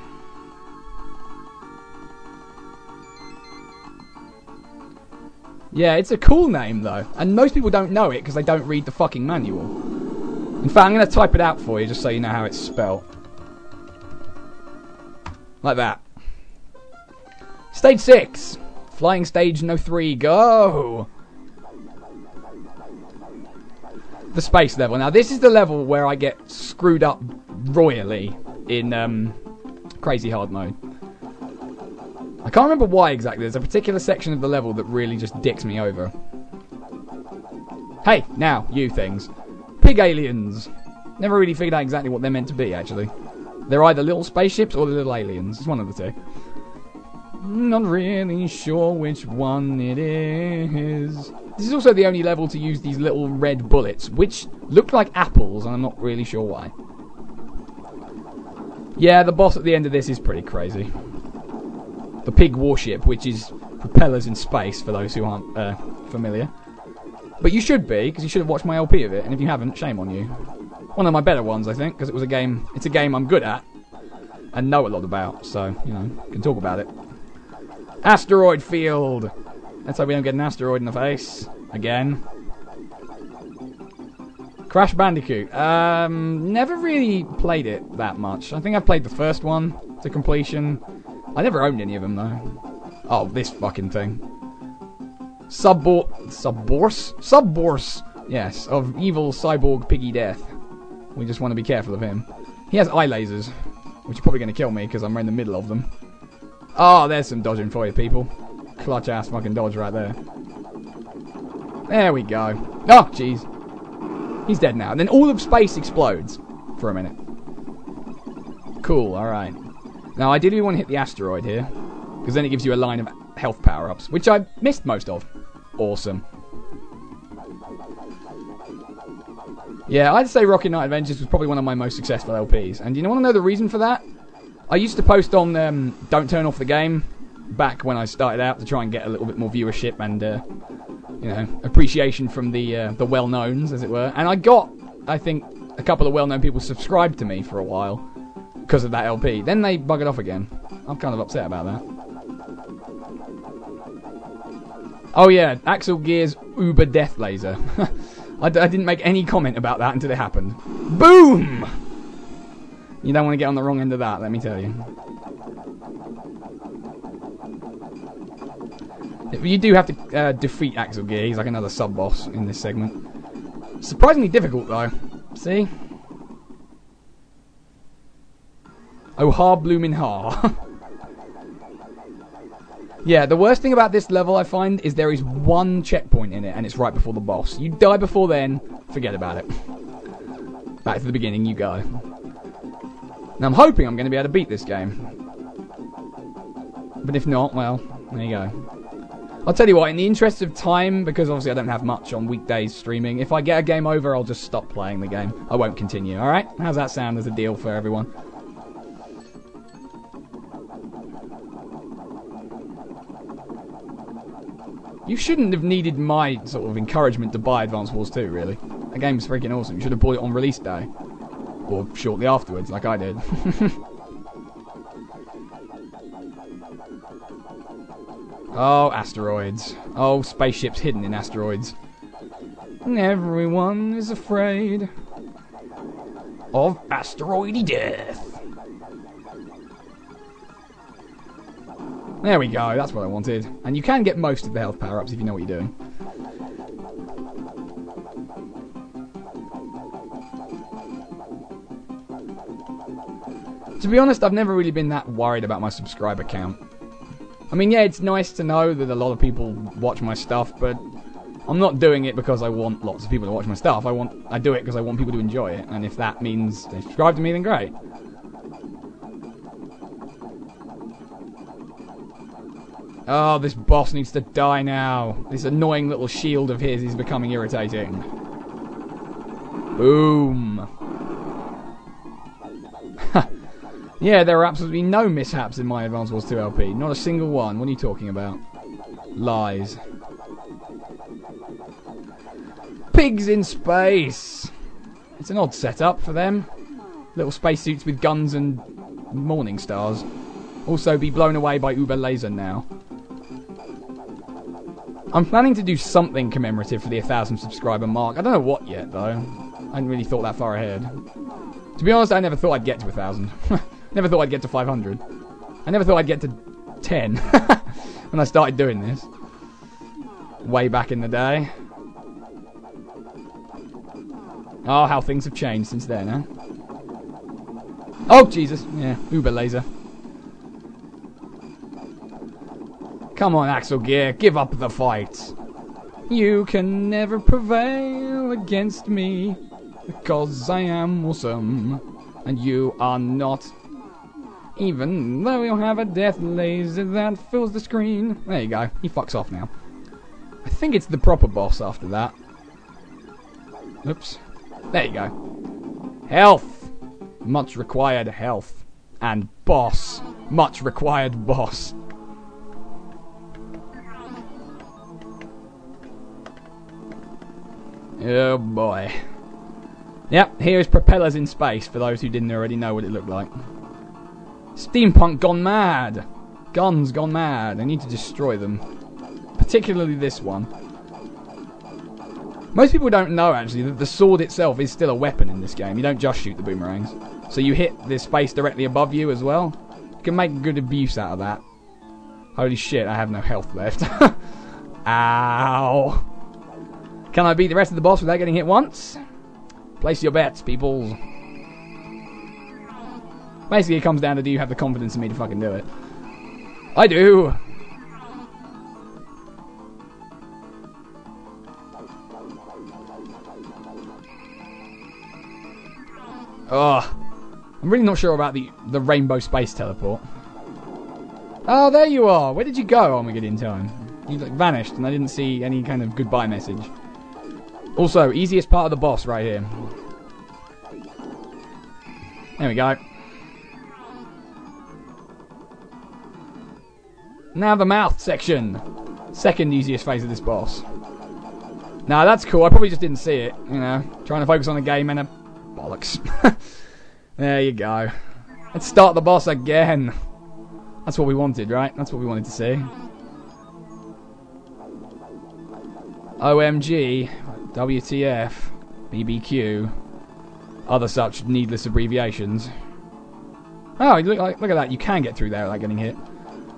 Yeah, it's a cool name, though. And most people don't know it because they don't read the fucking manual. In fact, I'm going to type it out for you just so you know how it's spelled. Like that. Stage 6. Flying stage no 3, go! The space level. Now, this is the level where I get screwed up royally in crazy hard mode. I can't remember why exactly. There's a particular section of the level that really just dicks me over. Hey, now, you things. Pig aliens. Never really figured out exactly what they're meant to be, actually. They're either little spaceships or little aliens. It's one of the two. Not really sure which one it is. This is also the only level to use these little red bullets, which look like apples, and I'm not really sure why. Yeah, the boss at the end of this is pretty crazy. The pig warship, which is propellers in space, for those who aren't familiar. But you should be, because you should have watched my LP of it, and if you haven't, shame on you. One of my better ones, I think, because it was a game. It's a game I'm good at and know a lot about, so you know, can talk about it. Asteroid field. Let's hope we don't get an asteroid in the face again. Crash Bandicoot. Never really played it that much. I think I played the first one to completion. I never owned any of them though. Oh, this fucking thing. Subbourse. Yes, of evil cyborg Piggy Death. We just want to be careful of him. He has eye lasers, which are probably going to kill me because I'm right in the middle of them. Oh, there's some dodging for you, people. Clutch ass fucking dodge right there. There we go. Oh, jeez. He's dead now. And then all of space explodes for a minute. Cool, alright. Now, I did really want to hit the asteroid here, because then it gives you a line of health power-ups, which I missed most of. Awesome. Yeah, I'd say Rocket Knight Adventures was probably one of my most successful LPs. And you want to know the reason for that? I used to post on Don't Turn Off the Game back when I started out to try and get a little bit more viewership and, you know, appreciation from the well-knowns, as it were. And I got, I think, a couple of well-known people subscribed to me for a while because of that LP. Then they buggered off again. I'm kind of upset about that. Oh yeah, Axel Gear's Uber Death Laser. I didn't make any comment about that until it happened. Boom! You don't want to get on the wrong end of that, let me tell you. You do have to defeat Axel Gear. He's like another sub-boss in this segment. Surprisingly difficult, though. See? Oh, ha, bloomin' ha. Yeah, the worst thing about this level, I find, is there is one checkpoint in it, and it's right before the boss. You die before then, forget about it. Back to the beginning you go. Now, I'm hoping I'm going to be able to beat this game. But if not, well, there you go. I'll tell you what, in the interest of time, because obviously I don't have much on weekdays streaming, if I get a game over, I'll just stop playing the game. I won't continue, alright? How's that sound as a deal for everyone? You shouldn't have needed my sort of encouragement to buy Advance Wars 2, really. The game's freaking awesome. You should have bought it on release day. Or shortly afterwards, like I did. Oh, asteroids. Oh, spaceships hidden in asteroids. And everyone is afraid of asteroidy death. There we go, that's what I wanted. And you can get most of the health power-ups if you know what you're doing. To be honest, I've never really been that worried about my subscriber count. I mean, yeah, it's nice to know that a lot of people watch my stuff, but I'm not doing it because I want lots of people to watch my stuff. I do it because I want people to enjoy it, and if that means they subscribe to me, then great. Oh, this boss needs to die now. This annoying little shield of his is becoming irritating. Boom. Yeah, there are absolutely no mishaps in my Advance Wars 2 LP. Not a single one. What are you talking about? Lies. Pigs in space. It's an odd setup for them. Little spacesuits with guns and morning stars. Also be blown away by Uber Laser now. I'm planning to do something commemorative for the 1,000 subscriber mark. I don't know what yet, though. I hadn't really thought that far ahead. To be honest, I never thought I'd get to 1,000. Never thought I'd get to 500. I never thought I'd get to 10. when I started doing this. Way back in the day. Oh, how things have changed since then, huh? Oh, Jesus. Yeah, Uber laser. Come on, Axel Gear, give up the fight. You can never prevail against me, because I am awesome, and you are not. Even though you'll have a death laser that fills the screen. There you go, he fucks off now. I think it's the proper boss after that. Oops. There you go. Health! Much required health. And boss. Much required boss. Oh boy. Yep, here's propellers in space, for those who didn't already know what it looked like. Steampunk gone mad! Guns gone mad. I need to destroy them. Particularly this one. Most people don't know, actually, that the sword itself is still a weapon in this game. You don't just shoot the boomerangs. So you hit this space directly above you as well. You can make good abuse out of that. Holy shit, I have no health left. Ow! Can I beat the rest of the boss without getting hit once? Place your bets, people. Basically, it comes down to, do you have the confidence in me to fucking do it? I do! Oh, I'm really not sure about the rainbow space teleport. Oh, there you are! Where did you go? Oh my god, in time. You like vanished and I didn't see any kind of goodbye message. Also, easiest part of the boss right here. There we go. Now the mouth section. Second easiest phase of this boss. Now that's cool, I probably just didn't see it, you know. Trying to focus on the game and a bollocks. There you go. Let's start the boss again. That's what we wanted, right? That's what we wanted to see. OMG, WTF, BBQ, other such needless abbreviations. Oh, look at that, you can get through there without getting hit.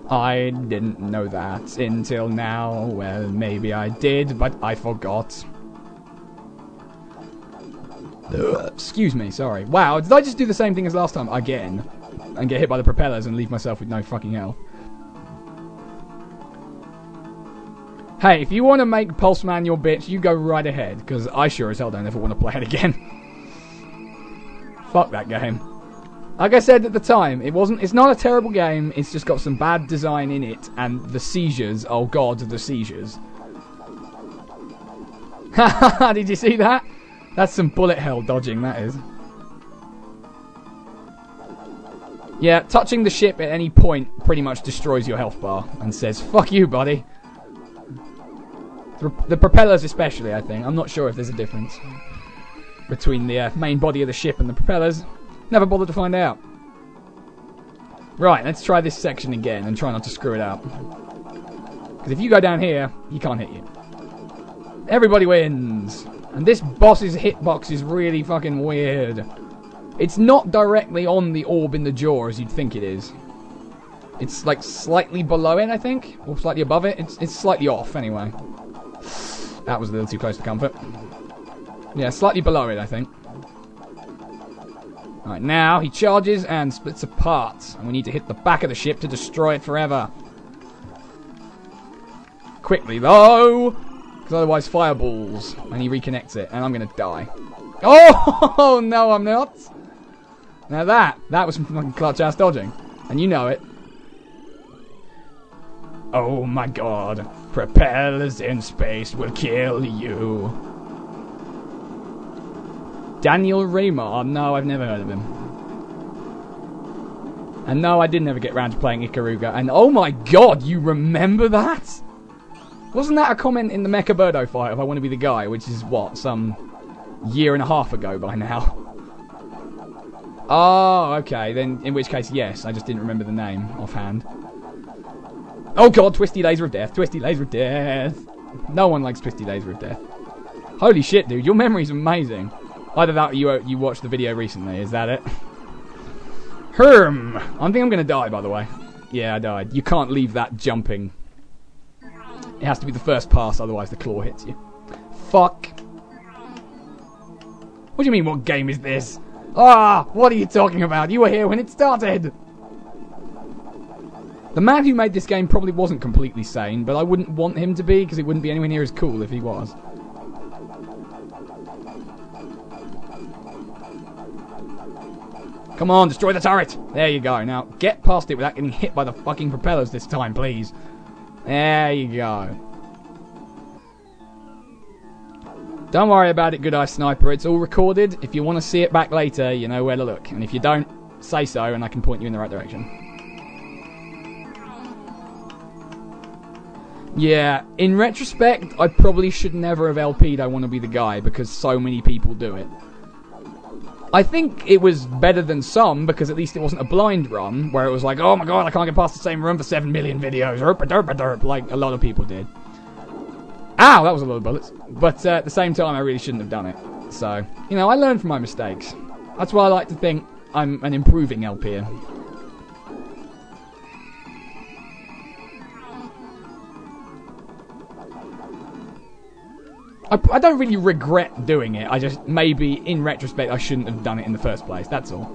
I didn't know that until now. Well, maybe I did, but I forgot. Excuse me, sorry. Wow, did I just do the same thing as last time again? And get hit by the propellers and leave myself with no fucking health? Hey, if you want to make Pulse Man your bitch, you go right ahead, because I sure as hell don't ever want to play it again. Fuck that game. Like I said at the time, it's not a terrible game, it's just got some bad design in it, and the seizures, oh god, the seizures. Haha, did you see that? That's some bullet hell dodging, that is. Yeah, touching the ship at any point pretty much destroys your health bar, and says, fuck you, buddy. The propellers especially, I think. I'm not sure if there's a difference between the main body of the ship and the propellers. Never bothered to find out. Right, let's try this section again and try not to screw it up. Because if you go down here, he can't hit you. Everybody wins. And this boss's hitbox is really fucking weird. It's not directly on the orb in the jaw as you'd think it is. It's like slightly below it, I think. Or slightly above it. It's slightly off, anyway. That was a little too close for comfort. Yeah, slightly below it, I think. Alright, now he charges and splits apart. And we need to hit the back of the ship to destroy it forever. Quickly, though! Because otherwise fireballs. And he reconnects it. And I'm going to die. Oh, no, I'm not. Now that was some fucking clutch-ass dodging. And you know it. Oh my god. Propellers in space will kill you. Daniel Raymar? No, I've never heard of him. And no, I did never get around to playing Ikaruga. And oh my god, you remember that? Wasn't that a comment in the Mecha Birdo fight of I Want to Be the Guy, which is what, some year and a half ago by now? Oh, okay, then in which case, yes, I just didn't remember the name offhand. Oh god, Twisty Laser of Death, Twisty Laser of Death. No one likes Twisty Laser of Death. Holy shit, dude, your memory's amazing. Either that or you watched the video recently, is that it? I think I'm gonna die, by the way. Yeah, I died. You can't leave that jumping. It has to be the first pass, otherwise the claw hits you. Fuck. What do you mean, what game is this? Ah, what are you talking about? You were here when it started! The man who made this game probably wasn't completely sane, but I wouldn't want him to be, because it wouldn't be anywhere near as cool if he was. Come on, destroy the turret! There you go. Now, get past it without getting hit by the fucking propellers this time, please. There you go. Don't worry about it, Good Eye Sniper. It's all recorded. If you want to see it back later, you know where to look. And if you don't, say so, and I can point you in the right direction. Yeah, in retrospect, I probably should never have LP'd I Want to Be the Guy, because so many people do it. I think it was better than some, because at least it wasn't a blind run, where it was like, oh my god, I can't get past the same room for 7 million videos, derp, like a lot of people did. Ow, that was a lot of bullets. But at the same time, I really shouldn't have done it. So, you know, I learned from my mistakes. That's why I like to think I'm an improving LPer. I don't really regret doing it. I just, maybe, in retrospect, I shouldn't have done it in the first place. That's all.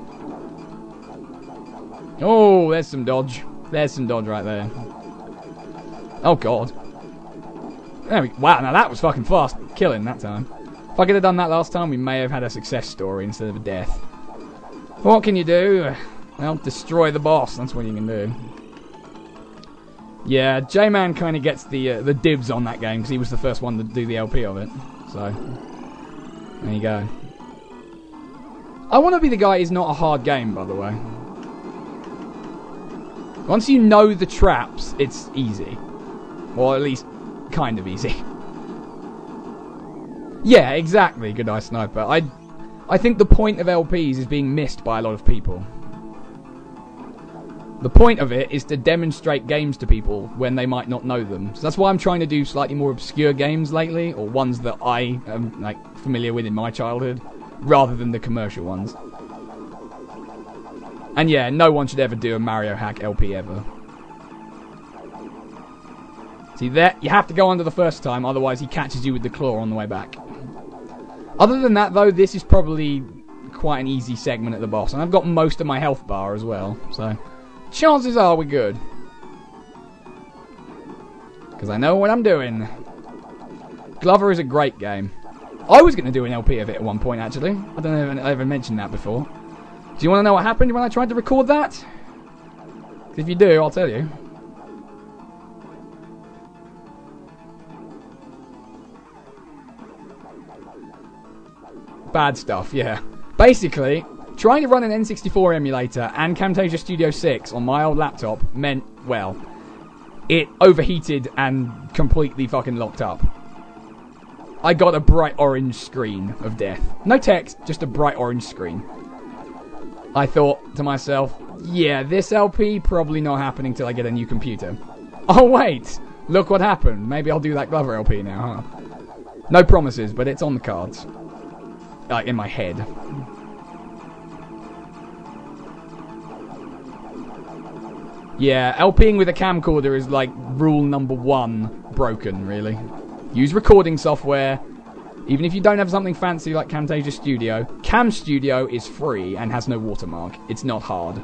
Oh, there's some dodge. There's some dodge right there. Oh, God. Wow, now that was fucking fast killing that time. If I could have done that last time, we may have had a success story instead of a death. What can you do? Well, destroy the boss. That's what you can do. Yeah, J-Man kind of gets the dibs on that game because he was the first one to do the LP of it. So, there you go. I Want to Be the Guy is not a hard game, by the way. Once you know the traps, it's easy. Or at least kind of easy. Yeah, exactly, Good Eye Sniper. I think the point of LPs is being missed by a lot of people. The point of it is to demonstrate games to people when they might not know them. So that's why I'm trying to do slightly more obscure games lately, or ones that I am like familiar with in my childhood, rather than the commercial ones. And yeah, no one should ever do a Mario Hack LP ever. See there, you have to go under the first time, otherwise he catches you with the claw on the way back. Other than that though, this is probably quite an easy segment at the boss, and I've got most of my health bar as well, so chances are we're good. Because I know what I'm doing. Glover is a great game. I was going to do an LP of it at one point, actually. I don't know if I ever mentioned that before. Do you want to know what happened when I tried to record that? If you do, I'll tell you. Bad stuff, yeah. Basically, trying to run an N64 emulator and Camtasia Studio 6 on my old laptop meant, well, it overheated and completely fucking locked up. I got a bright orange screen of death. No text, just a bright orange screen. I thought to myself, yeah, this LP probably not happening till I get a new computer. Oh wait, look what happened. Maybe I'll do that Glover LP now, huh? No promises, but it's on the cards. Like, in my head. Yeah, LPing with a camcorder is like rule number 1 broken, really. Use recording software. Even if you don't have something fancy like Camtasia Studio, Cam Studio is free and has no watermark. It's not hard.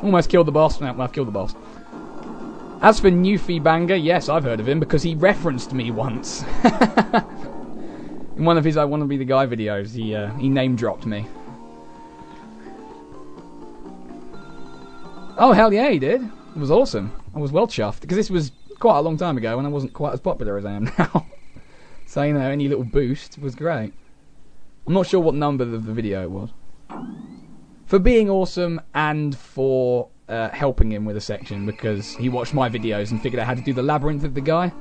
Almost killed the boss. No, well, I've killed the boss. As for Newfie Banger, yes, I've heard of him because he referenced me once. In one of his I Want to Be the Guy videos, he name-dropped me. Oh, hell yeah, he did. It was awesome. I was well chuffed, because this was quite a long time ago when I wasn't quite as popular as I am now. So, you know, any little boost was great. I'm not sure what number of the video it was. For being awesome and for helping him with a section, because he watched my videos and figured out how to do the labyrinth of the guy.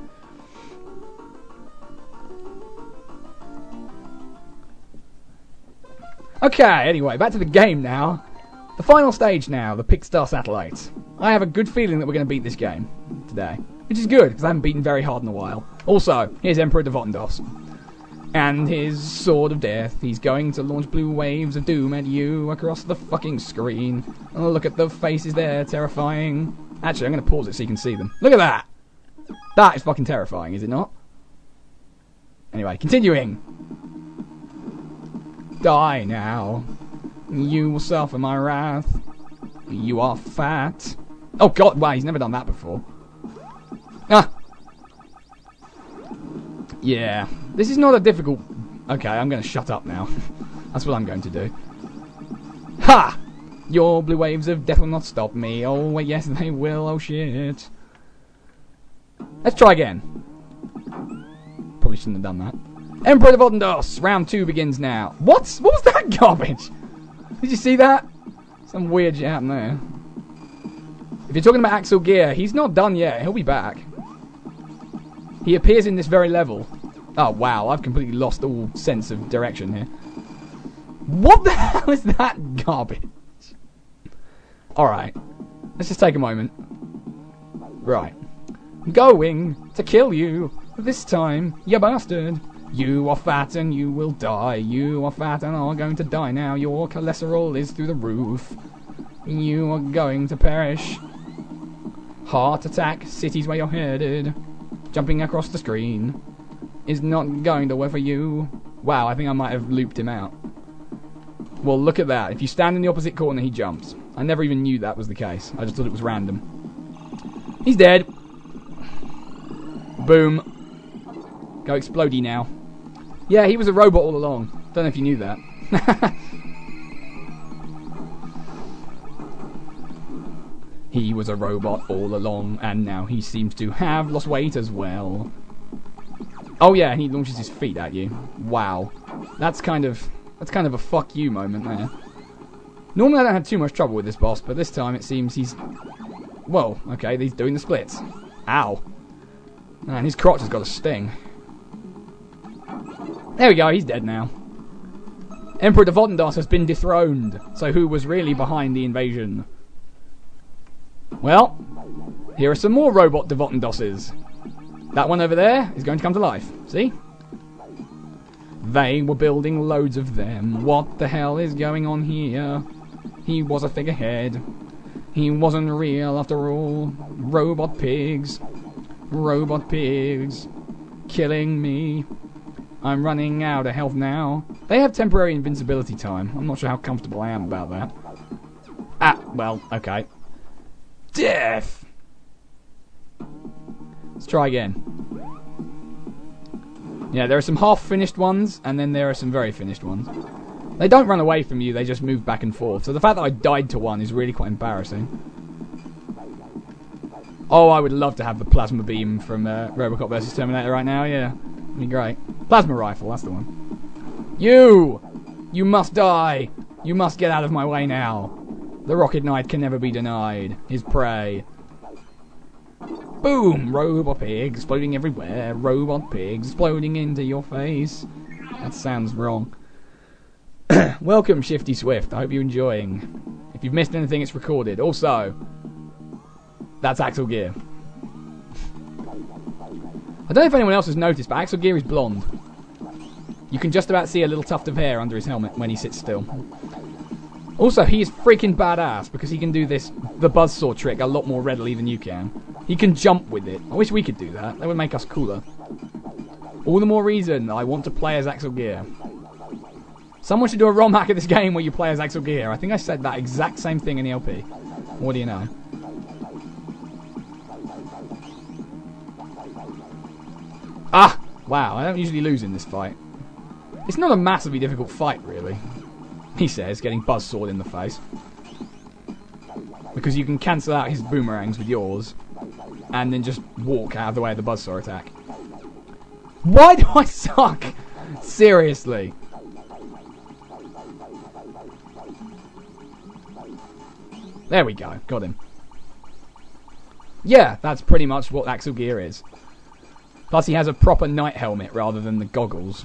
Okay, anyway, back to the game now. The final stage now, the Pixstar Satellites. I have a good feeling that we're going to beat this game today. Which is good, because I haven't beaten very hard in a while. Also, here's Emperor Devondos. And his Sword of Death. He's going to launch blue waves of doom at you across the fucking screen. Oh, look at the faces there, terrifying. Actually, I'm going to pause it so you can see them. Look at that! That is fucking terrifying, is it not? Anyway, continuing. Die now. You will suffer my wrath. You are fat. Oh god, wow, he's never done that before. Ah! Yeah, this is not a difficult... Okay, I'm going to shut up now. That's what I'm going to do. Ha! Your blue waves of death will not stop me. Oh, wait, yes, they will. Oh, shit. Let's try again. Probably shouldn't have done that. Emperor of Oddendos! Round 2 begins now. What? What was that garbage? Did you see that? Some weird shit happened there. If you're talking about Axel Gear, he's not done yet. He'll be back. He appears in this very level. Oh, wow. I've completely lost all sense of direction here. What the hell is that garbage? Alright. Let's just take a moment. Right. Going to kill you. This time, you bastard. You are fat and you will die. You are fat and are going to die now. Your cholesterol is through the roof. You are going to perish. Heart attack, cities where you're headed. Jumping across the screen is not going to work for you. Wow, I think I might have looped him out. Well, look at that. If you stand in the opposite corner, he jumps. I never even knew that was the case. I just thought it was random. He's dead. Boom. Go explodey now. Yeah, he was a robot all along. Don't know if you knew that. He was a robot all along, and now he seems to have lost weight as well. Oh yeah, and he launches his feet at you. Wow. That's kind of a fuck you moment there. Normally I don't have too much trouble with this boss, but this time it seems he's... Whoa, okay, he's doing the splits. Ow. Man, his crotch has got a sting. There we go, he's dead now. Emperor of Oddendos has been dethroned. So who was really behind the invasion? Well, here are some more robot Devotendosses. That one over there is going to come to life. See? They were building loads of them. What the hell is going on here? He was a figurehead. He wasn't real after all. Robot pigs. Robot pigs. Killing me. I'm running out of health now. They have temporary invincibility time. I'm not sure how comfortable I am about that. Ah, well, okay. Death! Let's try again. Yeah, there are some half-finished ones, and then there are some very finished ones. They don't run away from you, they just move back and forth. So the fact that I died to one is really quite embarrassing. Oh, I would love to have the plasma beam from Robocop vs Terminator right now, yeah. It'd be great. Plasma rifle, that's the one. You! You must die! You must get out of my way now. The Rocket Knight can never be denied. His prey. Boom! Robot pigs exploding everywhere. Robot pigs exploding into your face. That sounds wrong. Welcome, Shifty Swift. I hope you're enjoying. If you've missed anything, it's recorded. Also, that's Axel Gear. I don't know if anyone else has noticed, but Axel Gear is blonde. You can just about see a little tuft of hair under his helmet when he sits still. Also, he is freaking badass because he can do the buzzsaw trick a lot more readily than you can. He can jump with it. I wish we could do that. That would make us cooler. All the more reason I want to play as Axel Gear. Someone should do a ROM hack of this game where you play as Axel Gear. I think I said that exact same thing in the LP. What do you know? Ah! Wow, I don't usually lose in this fight. It's not a massively difficult fight, really. He says, getting buzzsawed in the face. Because you can cancel out his boomerangs with yours, and then just walk out of the way of the buzzsaw attack. Why do I suck? Seriously. There we go, got him. Yeah, that's pretty much what Axel Gear is. Plus he has a proper knight helmet rather than the goggles.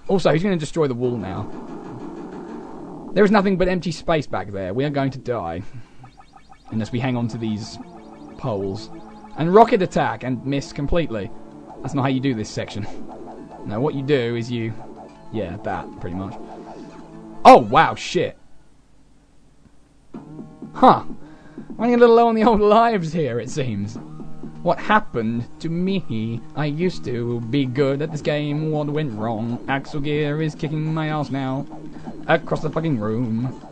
Also, he's going to destroy the wall now. There is nothing but empty space back there. We are going to die. Unless we hang on to these poles. And rocket attack and miss completely. That's not how you do this section. No, what you do is you... Yeah, that, pretty much. Oh, wow, shit. Huh. Running a little low on the old lives here, it seems. What happened to me? I used to be good at this game. What went wrong? Axel Gear is kicking my ass now. Across the fucking room.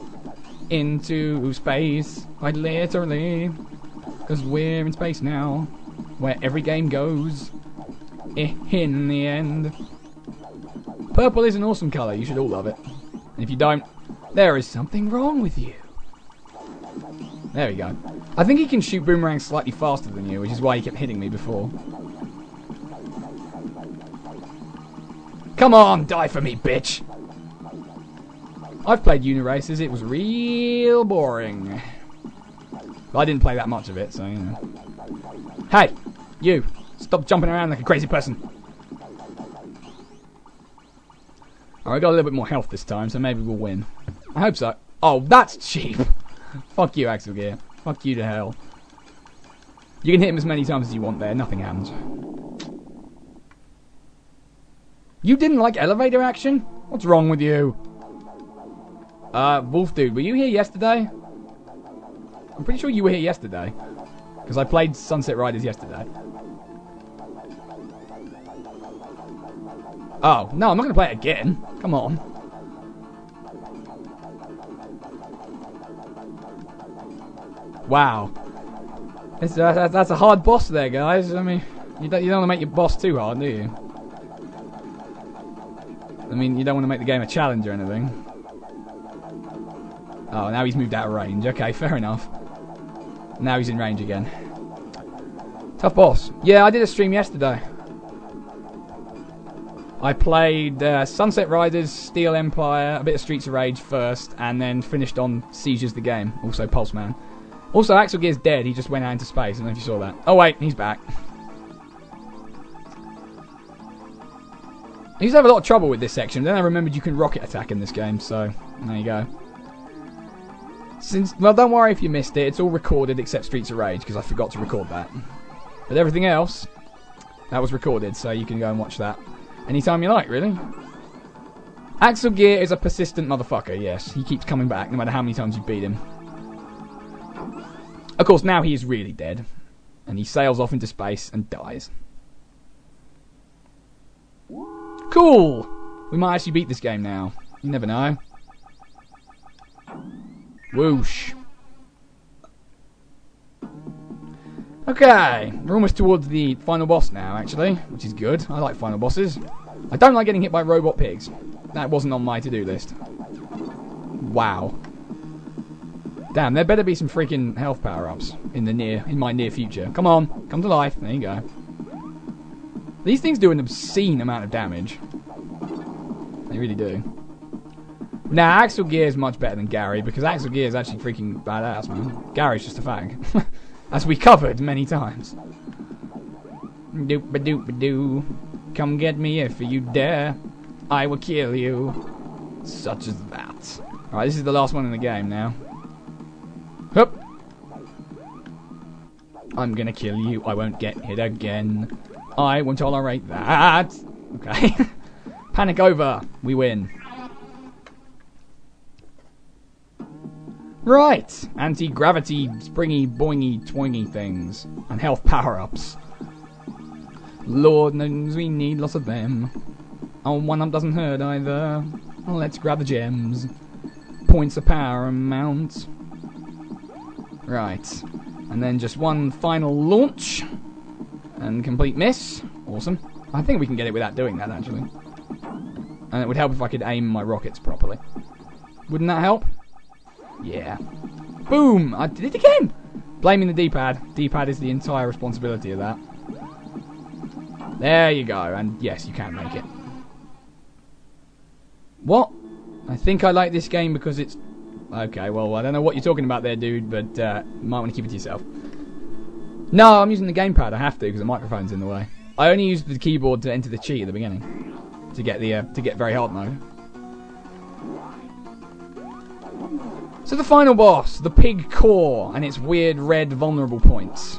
Into space. Quite literally. Because we're in space now. Where every game goes. In the end. Purple is an awesome colour. You should all love it. And if you don't, there is something wrong with you. There we go. I think he can shoot boomerangs slightly faster than you, which is why he kept hitting me before. Come on, die for me, bitch! I've played Uniraces, it was real boring. But I didn't play that much of it, so you know. Hey! You! Stop jumping around like a crazy person! Alright, I got a little bit more health this time, so maybe we'll win. I hope so. Oh, that's cheap! Fuck you, Axel Gear. Fuck you to hell. You can hit him as many times as you want there, nothing happens. You didn't like elevator action? What's wrong with you? Wolf Dude, were you here yesterday? I'm pretty sure you were here yesterday. Because I played Sunset Riders yesterday. Oh, no, I'm not going to play it again. Come on. Wow. That's a hard boss there, guys. I mean, you don't want to make your boss too hard, do you? I mean, you don't want to make the game a challenge or anything. Oh, now he's moved out of range. Okay, fair enough. Now he's in range again. Tough boss. Yeah, I did a stream yesterday. I played Sunset Riders, Steel Empire, a bit of Streets of Rage first, and then finished on Siege's the game. Also Pulse Man. Also, Axel Gear's dead. He just went out into space. I don't know if you saw that. Oh, wait. He's back. I used to have a lot of trouble with this section. Then I remembered you can rocket attack in this game. So, there you go. Well, don't worry if you missed it. It's all recorded except Streets of Rage, because I forgot to record that. But everything else, that was recorded. So you can go and watch that anytime you like, really. Axel Gear is a persistent motherfucker, yes. He keeps coming back no matter how many times you beat him. Of course, now he is really dead. And he sails off into space and dies. Cool! We might actually beat this game now. You never know. Whoosh. Okay, we're almost towards the final boss now, actually. Which is good. I like final bosses. I don't like getting hit by robot pigs. That wasn't on my to-do list. Wow. Damn, there better be some freaking health power-ups in my near future. Come on, come to life. There you go. These things do an obscene amount of damage. They really do. Now, Axel Gear is much better than Gary, because Axel Gear is actually freaking badass, man. Gary's just a fag. As we covered many times. Doop-a-doop-a-doo. Come get me if you dare. I will kill you. Such as that. Alright, this is the last one in the game now. Hup. I'm gonna kill you. I won't get hit again. I won't tolerate that. Okay. Panic over. We win. Right. Anti-gravity, springy, boingy, twoingy things. And health power-ups. Lord knows we need lots of them. Oh, one up doesn't hurt either. Let's grab the gems. Points of power amount. Right. And then just one final launch. And complete miss. Awesome. I think we can get it without doing that, actually. And it would help if I could aim my rockets properly. Wouldn't that help? Yeah. Boom! I did it again! Blaming the D-pad. D-pad is the entire responsibility of that. There you go. And yes, you can make it. What? I think I like this game because it's... Okay, well, I don't know what you're talking about there, dude, but you might want to keep it to yourself. No, I'm using the gamepad. I have to because the microphone's in the way. I only used the keyboard to enter the cheat at the beginning to get very hard mode. So the final boss, the pig core, and its weird red vulnerable points.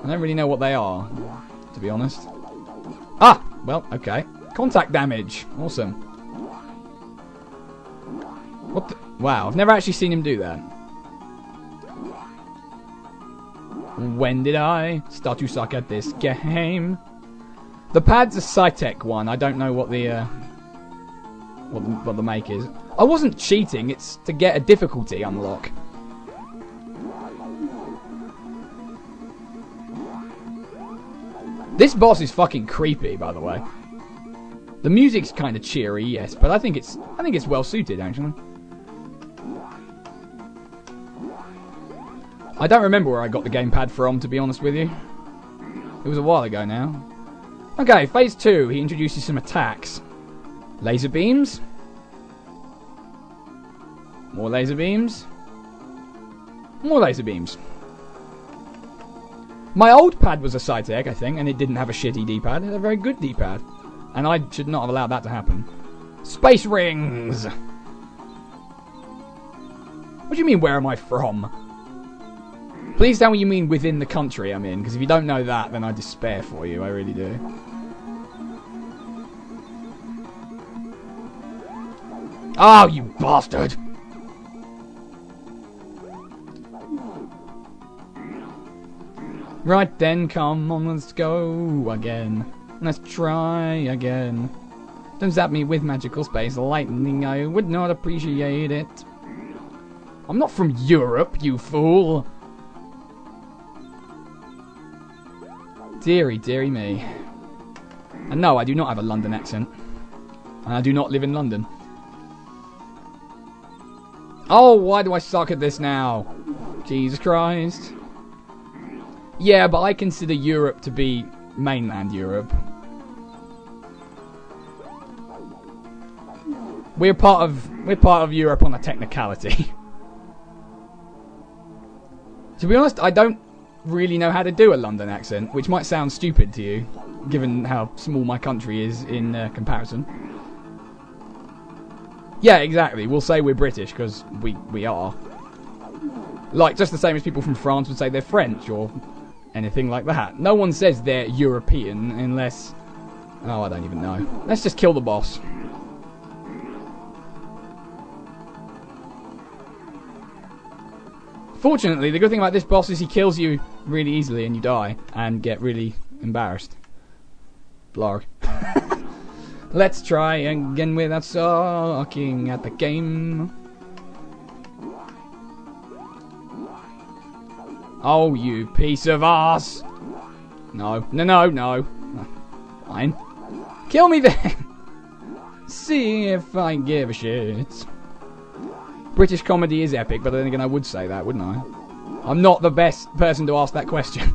I don't really know what they are, to be honest. Ah, well, okay. Contact damage. Awesome. What the? Wow, I've never actually seen him do that. When did I start to suck at this game? The pad's a Sci-Tech one. I don't know what the make is. I wasn't cheating. It's to get a difficulty unlock. This boss is fucking creepy, by the way. The music's kind of cheery, yes, but I think it's well suited actually. I don't remember where I got the gamepad from, to be honest with you. It was a while ago now. Okay, phase 2. He introduces some attacks. Laser beams. More laser beams. More laser beams. My old pad was a Sci-Tech, I think, and it didn't have a shitty D-pad. It had a very good D-pad. And I should not have allowed that to happen. Space rings! What do you mean, where am I from? Please tell me you mean within the country I'm in, because if you don't know that, then I despair for you. I really do. Oh, you bastard! Right then, come on, let's go again. Let's try again. Don't zap me with magical space lightning, I would not appreciate it. I'm not from Europe, you fool! Deary, deary me. And no, I do not have a London accent. And I do not live in London. Oh, why do I suck at this now? Jesus Christ. Yeah, but I consider Europe to be mainland Europe. We're part of Europe on a technicality. To be honest, I don't really know how to do a London accent, which might sound stupid to you, given how small my country is in comparison. Yeah, exactly. We'll say we're British, because we are. Like, just the same as people from France would say they're French, or anything like that. No one says they're European, unless... Oh, I don't even know. Let's just kill the boss. Fortunately, the good thing about this boss is he kills you really easily and you die, and get really embarrassed. Blarg. Let's try again without sucking at the game. Oh, you piece of ass! No, no, no, no. Fine. Kill me then! See if I give a shit. British comedy is epic, but then again I would say that, wouldn't I? I'm not the best person to ask that question.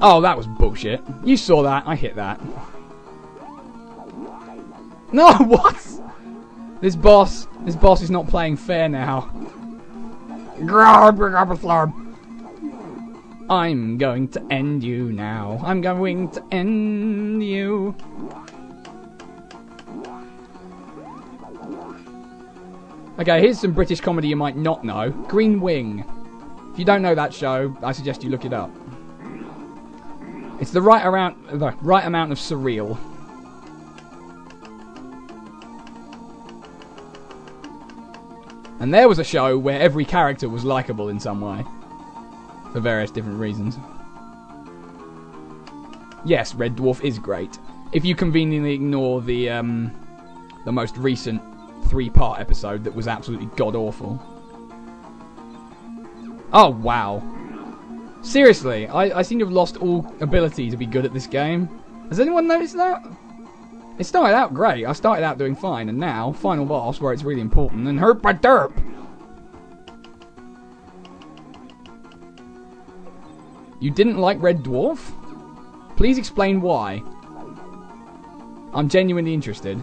Oh, that was bullshit. You saw that, I hit that. No, what? This boss is not playing fair now. I'm going to end you now. I'm going to end you. Okay, here's some British comedy you might not know. Green Wing. If you don't know that show, I suggest you look it up. It's the right amount of surreal. And there was a show where every character was likable in some way. For various different reasons. Yes, Red Dwarf is great. If you conveniently ignore the most recent 3-part episode that was absolutely god-awful. Oh, wow. Seriously, I seem to have lost all ability to be good at this game. Has anyone noticed that? It started out great. I started out doing fine, and now, final boss, where it's really important, and herp a derp! You didn't like Red Dwarf? Please explain why. I'm genuinely interested.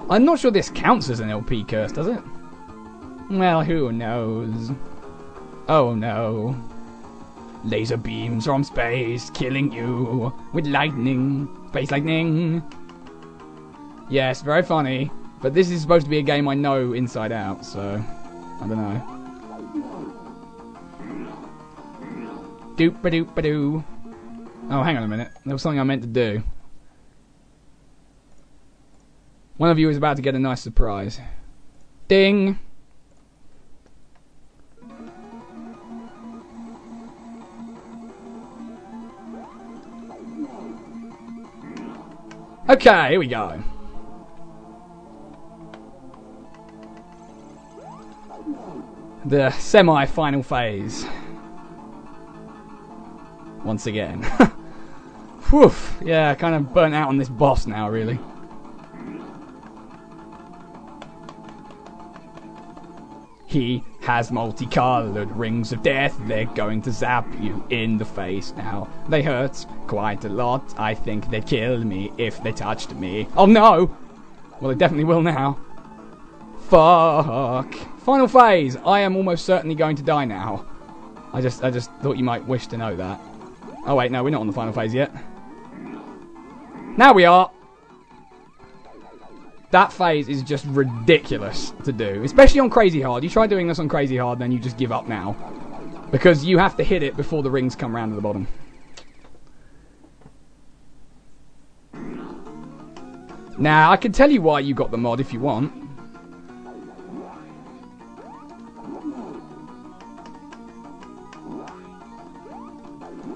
I'm not sure this counts as an LP curse, does it? Well, who knows? Oh no. Laser beams from space killing you with lightning. Space lightning. Yes, very funny. But this is supposed to be a game I know inside out, so I don't know. Doop-a-doop-a-doo. Oh, hang on a minute. There was something I meant to do. One of you is about to get a nice surprise. Ding! Okay, here we go. The semi-final phase. Once again. Whew, yeah, kind of burnt out on this boss now, really. He has multicolored rings of death. They're going to zap you in the face now. They hurt quite a lot. I think they'd kill me if they touched me. Oh no! Well, they definitely will now. Fuck. Final phase. I am almost certainly going to die now. I just thought you might wish to know that. Oh wait, no, we're not on the final phase yet. Now we are. That phase is just ridiculous to do, especially on Crazy Hard. You try doing this on Crazy Hard, then you just give up now. Because you have to hit it before the rings come round to the bottom. Now, I can tell you why you got the mod if you want.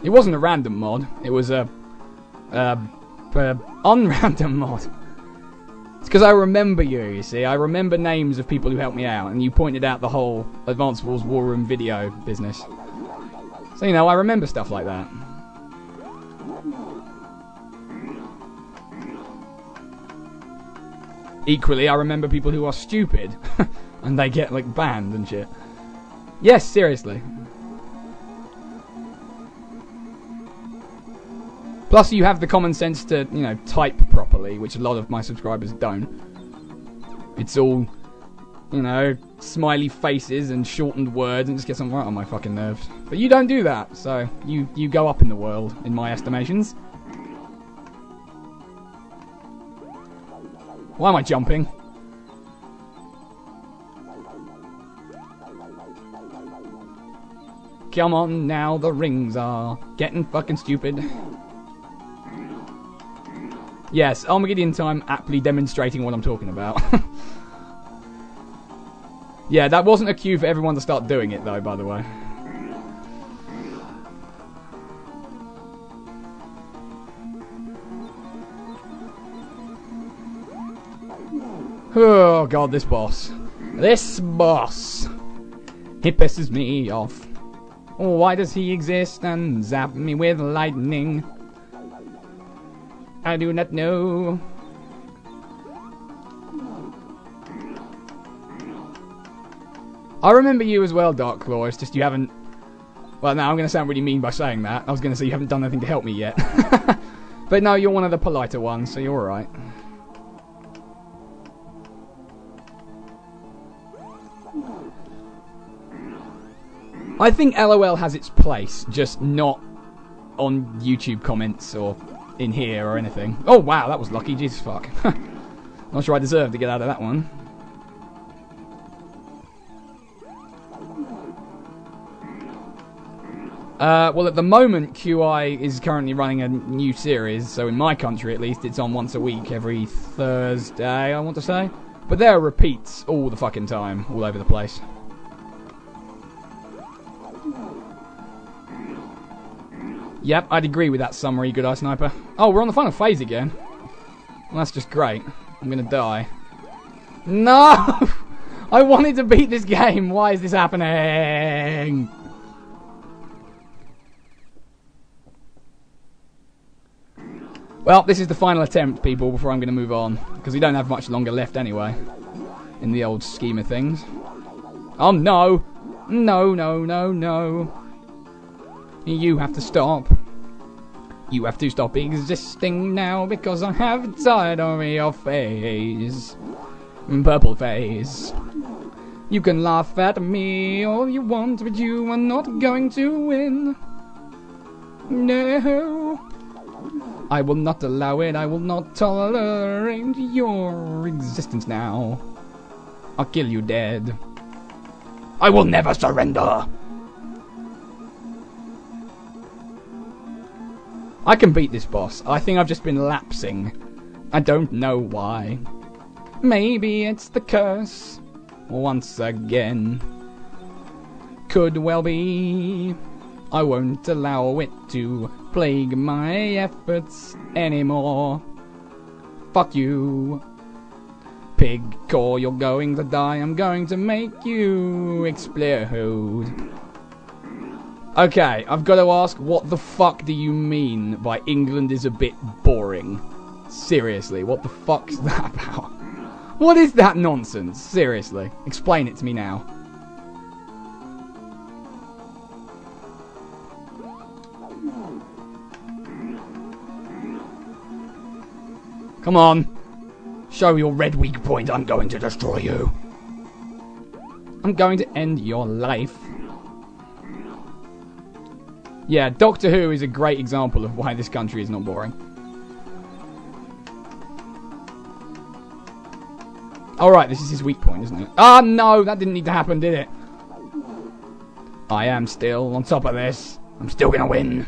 It wasn't a random mod, it was a unrandom mod. It's because I remember you see. I remember names of people who helped me out, and you pointed out the whole Advanced Wars War Room video business. So, you know, I remember stuff like that. Equally, I remember people who are stupid, and they get, like, banned and shit. Yes, seriously. Plus, you have the common sense to, you know, type properly, which a lot of my subscribers don't. It's all, you know, smiley faces and shortened words, and it just gets right on my fucking nerves. But you don't do that, so you go up in the world, in my estimations. Why am I jumping? Come on now, the rings are getting fucking stupid. Yes, Armageddon time aptly demonstrating what I'm talking about. Yeah, that wasn't a cue for everyone to start doing it though, by the way. Oh god, this boss. This boss! He pisses me off. Why does he exist and zap me with lightning? I do not know. I remember you as well, Dark Claw. It's just you haven't... Well, now I'm going to sound really mean by saying that. I was going to say you haven't done anything to help me yet. But no, you're one of the politer ones, so you're alright. I think LOL has its place, just not on YouTube comments or in here or anything. Oh wow, that was lucky, Jesus fuck. Not sure I deserved to get out of that one. Well, at the moment, QI is currently running a new series, so in my country at least, it's on once a week, every Thursday, I want to say. But there are repeats all the fucking time, all over the place. Yep, I'd agree with that summary, Good Eye Sniper. Oh, we're on the final phase again. Well, that's just great. I'm gonna die. No! I wanted to beat this game. Why is this happening? Well, this is the final attempt, people, before I'm gonna move on. Because we don't have much longer left anyway. In the old scheme of things. Oh, no! No, no, no, no. You have to stop. You have to stop existing now because I have tired of your face. Purple face. You can laugh at me all you want, but you are not going to win. No. I will not allow it. I will not tolerate your existence now. I'll kill you dead. I will never surrender. I can beat this boss. I think I've just been lapsing. I don't know why. Maybe it's the curse. Once again. Could well be. I won't allow it to plague my efforts anymore. Fuck you. Pig core, you're going to die. I'm going to make you explode. Okay, I've got to ask, what the fuck do you mean by England is a bit boring? Seriously, what the fuck's that about? What is that nonsense? Seriously, explain it to me now. Come on. Show your red weak point. I'm going to destroy you. I'm going to end your life. Yeah, Doctor Who is a great example of why this country is not boring. Alright, this is his weak point, isn't it? Ah, no, that didn't need to happen, did it? I am still on top of this. I'm still gonna win.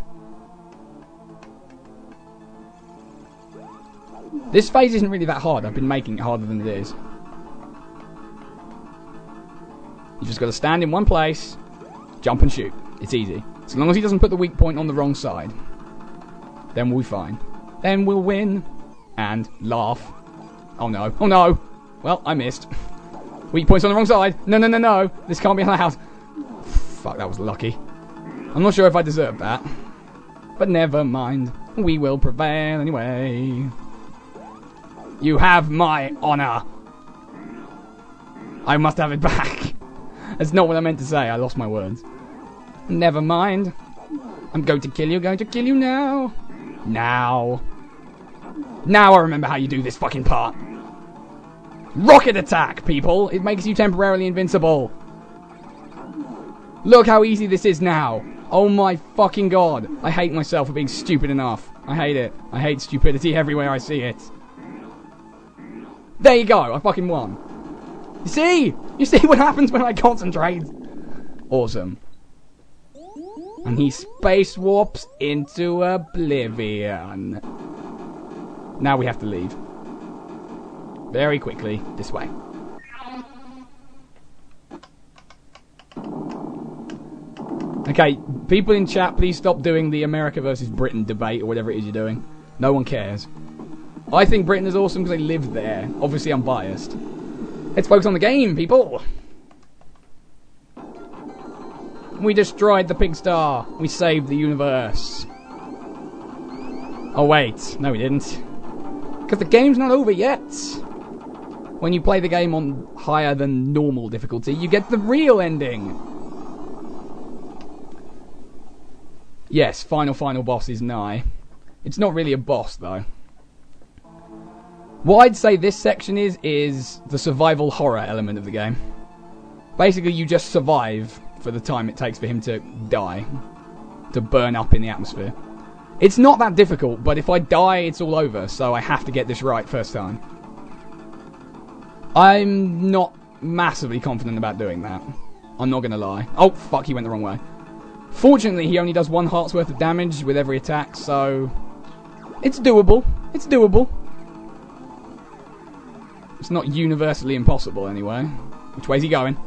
This phase isn't really that hard. I've been making it harder than it is. You just gotta stand in one place, jump and shoot. It's easy. As long as he doesn't put the weak point on the wrong side, then we'll be fine. Then we'll win and laugh. Oh no. Oh no! Well, I missed. Weak point's on the wrong side. No, no, no, no. This can't be allowed. Fuck, that was lucky. I'm not sure if I deserved that. But never mind. We will prevail anyway. You have my honor. I must have it back. That's not what I meant to say. I lost my words. Never mind. I'm going to kill you. Going to kill you now. Now. Now I remember how you do this fucking part. Rocket attack, people. It makes you temporarily invincible. Look how easy this is now. Oh my fucking god. I hate myself for being stupid enough. I hate it. I hate stupidity everywhere I see it. There you go. I fucking won. You see? You see what happens when I concentrate? Awesome. And he space warps into oblivion. Now we have to leave. Very quickly, this way. Okay, people in chat, please stop doing the America versus Britain debate or whatever it is you're doing. No one cares. I think Britain is awesome because they live there. Obviously, I'm biased. Let's focus on the game, people. We destroyed the pig star. We saved the universe. Oh, wait. No, we didn't. Because the game's not over yet. When you play the game on higher than normal difficulty, you get the real ending. Yes, final boss is nigh. It's not really a boss, though. What I'd say this section is the survival horror element of the game. Basically, you just survive for the time it takes for him to die. To burn up in the atmosphere. It's not that difficult, but if I die, it's all over, so I have to get this right first time. I'm not massively confident about doing that. I'm not gonna lie. Oh, fuck, he went the wrong way. Fortunately, he only does 1 heart's worth of damage with every attack, so... it's doable. It's doable. It's not universally impossible, anyway. Which way's he going?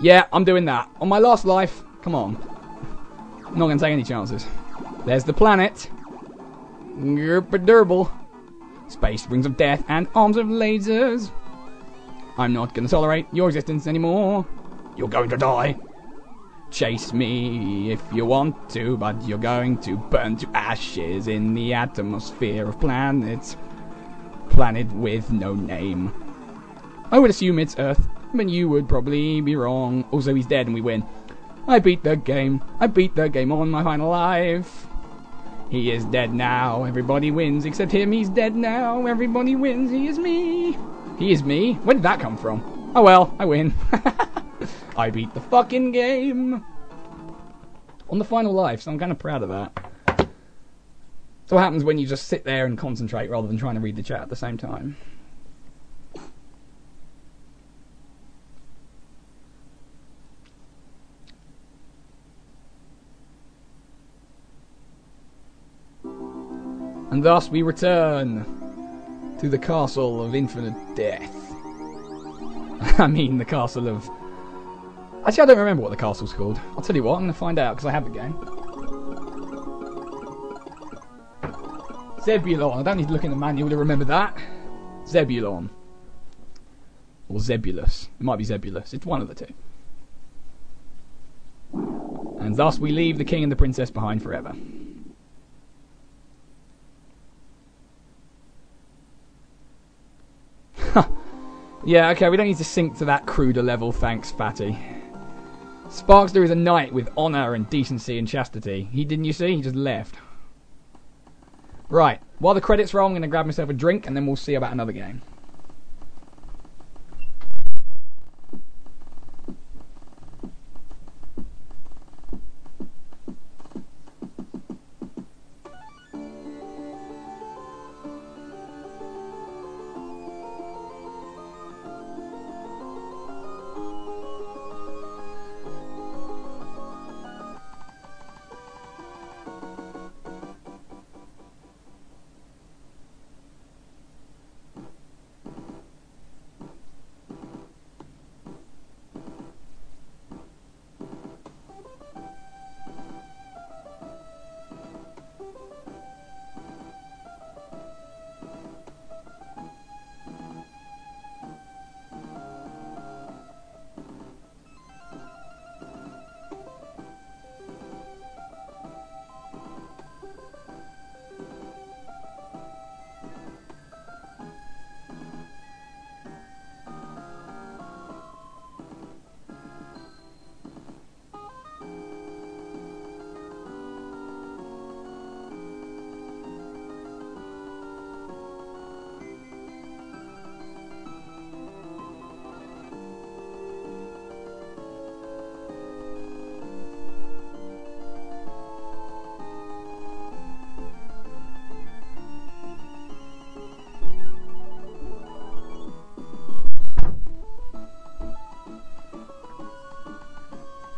Yeah, I'm doing that. On my last life, come on. I'm not gonna take any chances. There's the planet. Durable. Space rings of death and arms of lasers. I'm not gonna tolerate your existence anymore. You're going to die. Chase me if you want to, but you're going to burn to ashes in the atmosphere of planets. Planet with no name. I would assume it's Earth, but you would probably be wrong. Also, he's dead and we win. I beat the game. I beat the game on my final life. He is dead now. Everybody wins except him. He's dead now. Everybody wins. He is me. He is me? Where did that come from? Oh well, I win. I beat the fucking game. On the final life, so I'm kind of proud of that. That's what happens when you just sit there and concentrate rather than trying to read the chat at the same time. And thus we return To the castle of infinite death. I mean, the castle of... Actually, I don't remember what the castle's called. I'll tell you what, I'm going to find out because I have the game. Zebulon. I don't need to look in the manual to remember that. Zebulon. Or Zebulus. It might be Zebulus. It's one of the two. And thus we leave the king and the princess behind forever. Yeah, okay, we don't need to sink to that cruder level, thanks, Fatty. Sparkster is a knight with honour and decency and chastity. Didn't you see? He just left. Right, while the credits roll, I'm going to grab myself a drink and then we'll see about another game.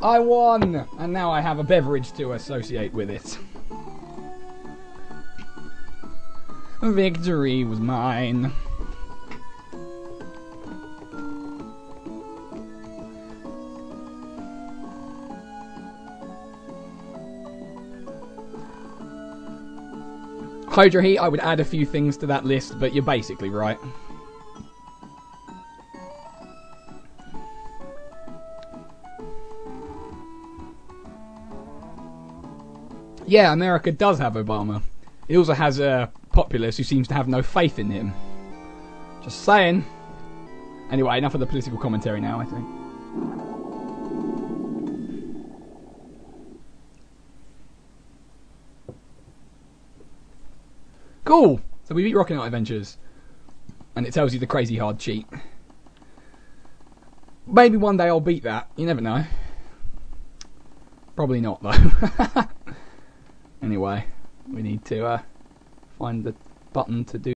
I won! And now I have a beverage to associate with it. Victory was mine. Hydro Heat, I would add a few things to that list, but you're basically right. Yeah, America does have Obama. It also has a populace who seems to have no faith in him. Just saying. Anyway, enough of the political commentary now, I think. Cool! So we beat Rocket Knight Adventures. And it tells you the crazy hard cheat. Maybe one day I'll beat that. You never know. Probably not, though. Anyway, we need to find the button to do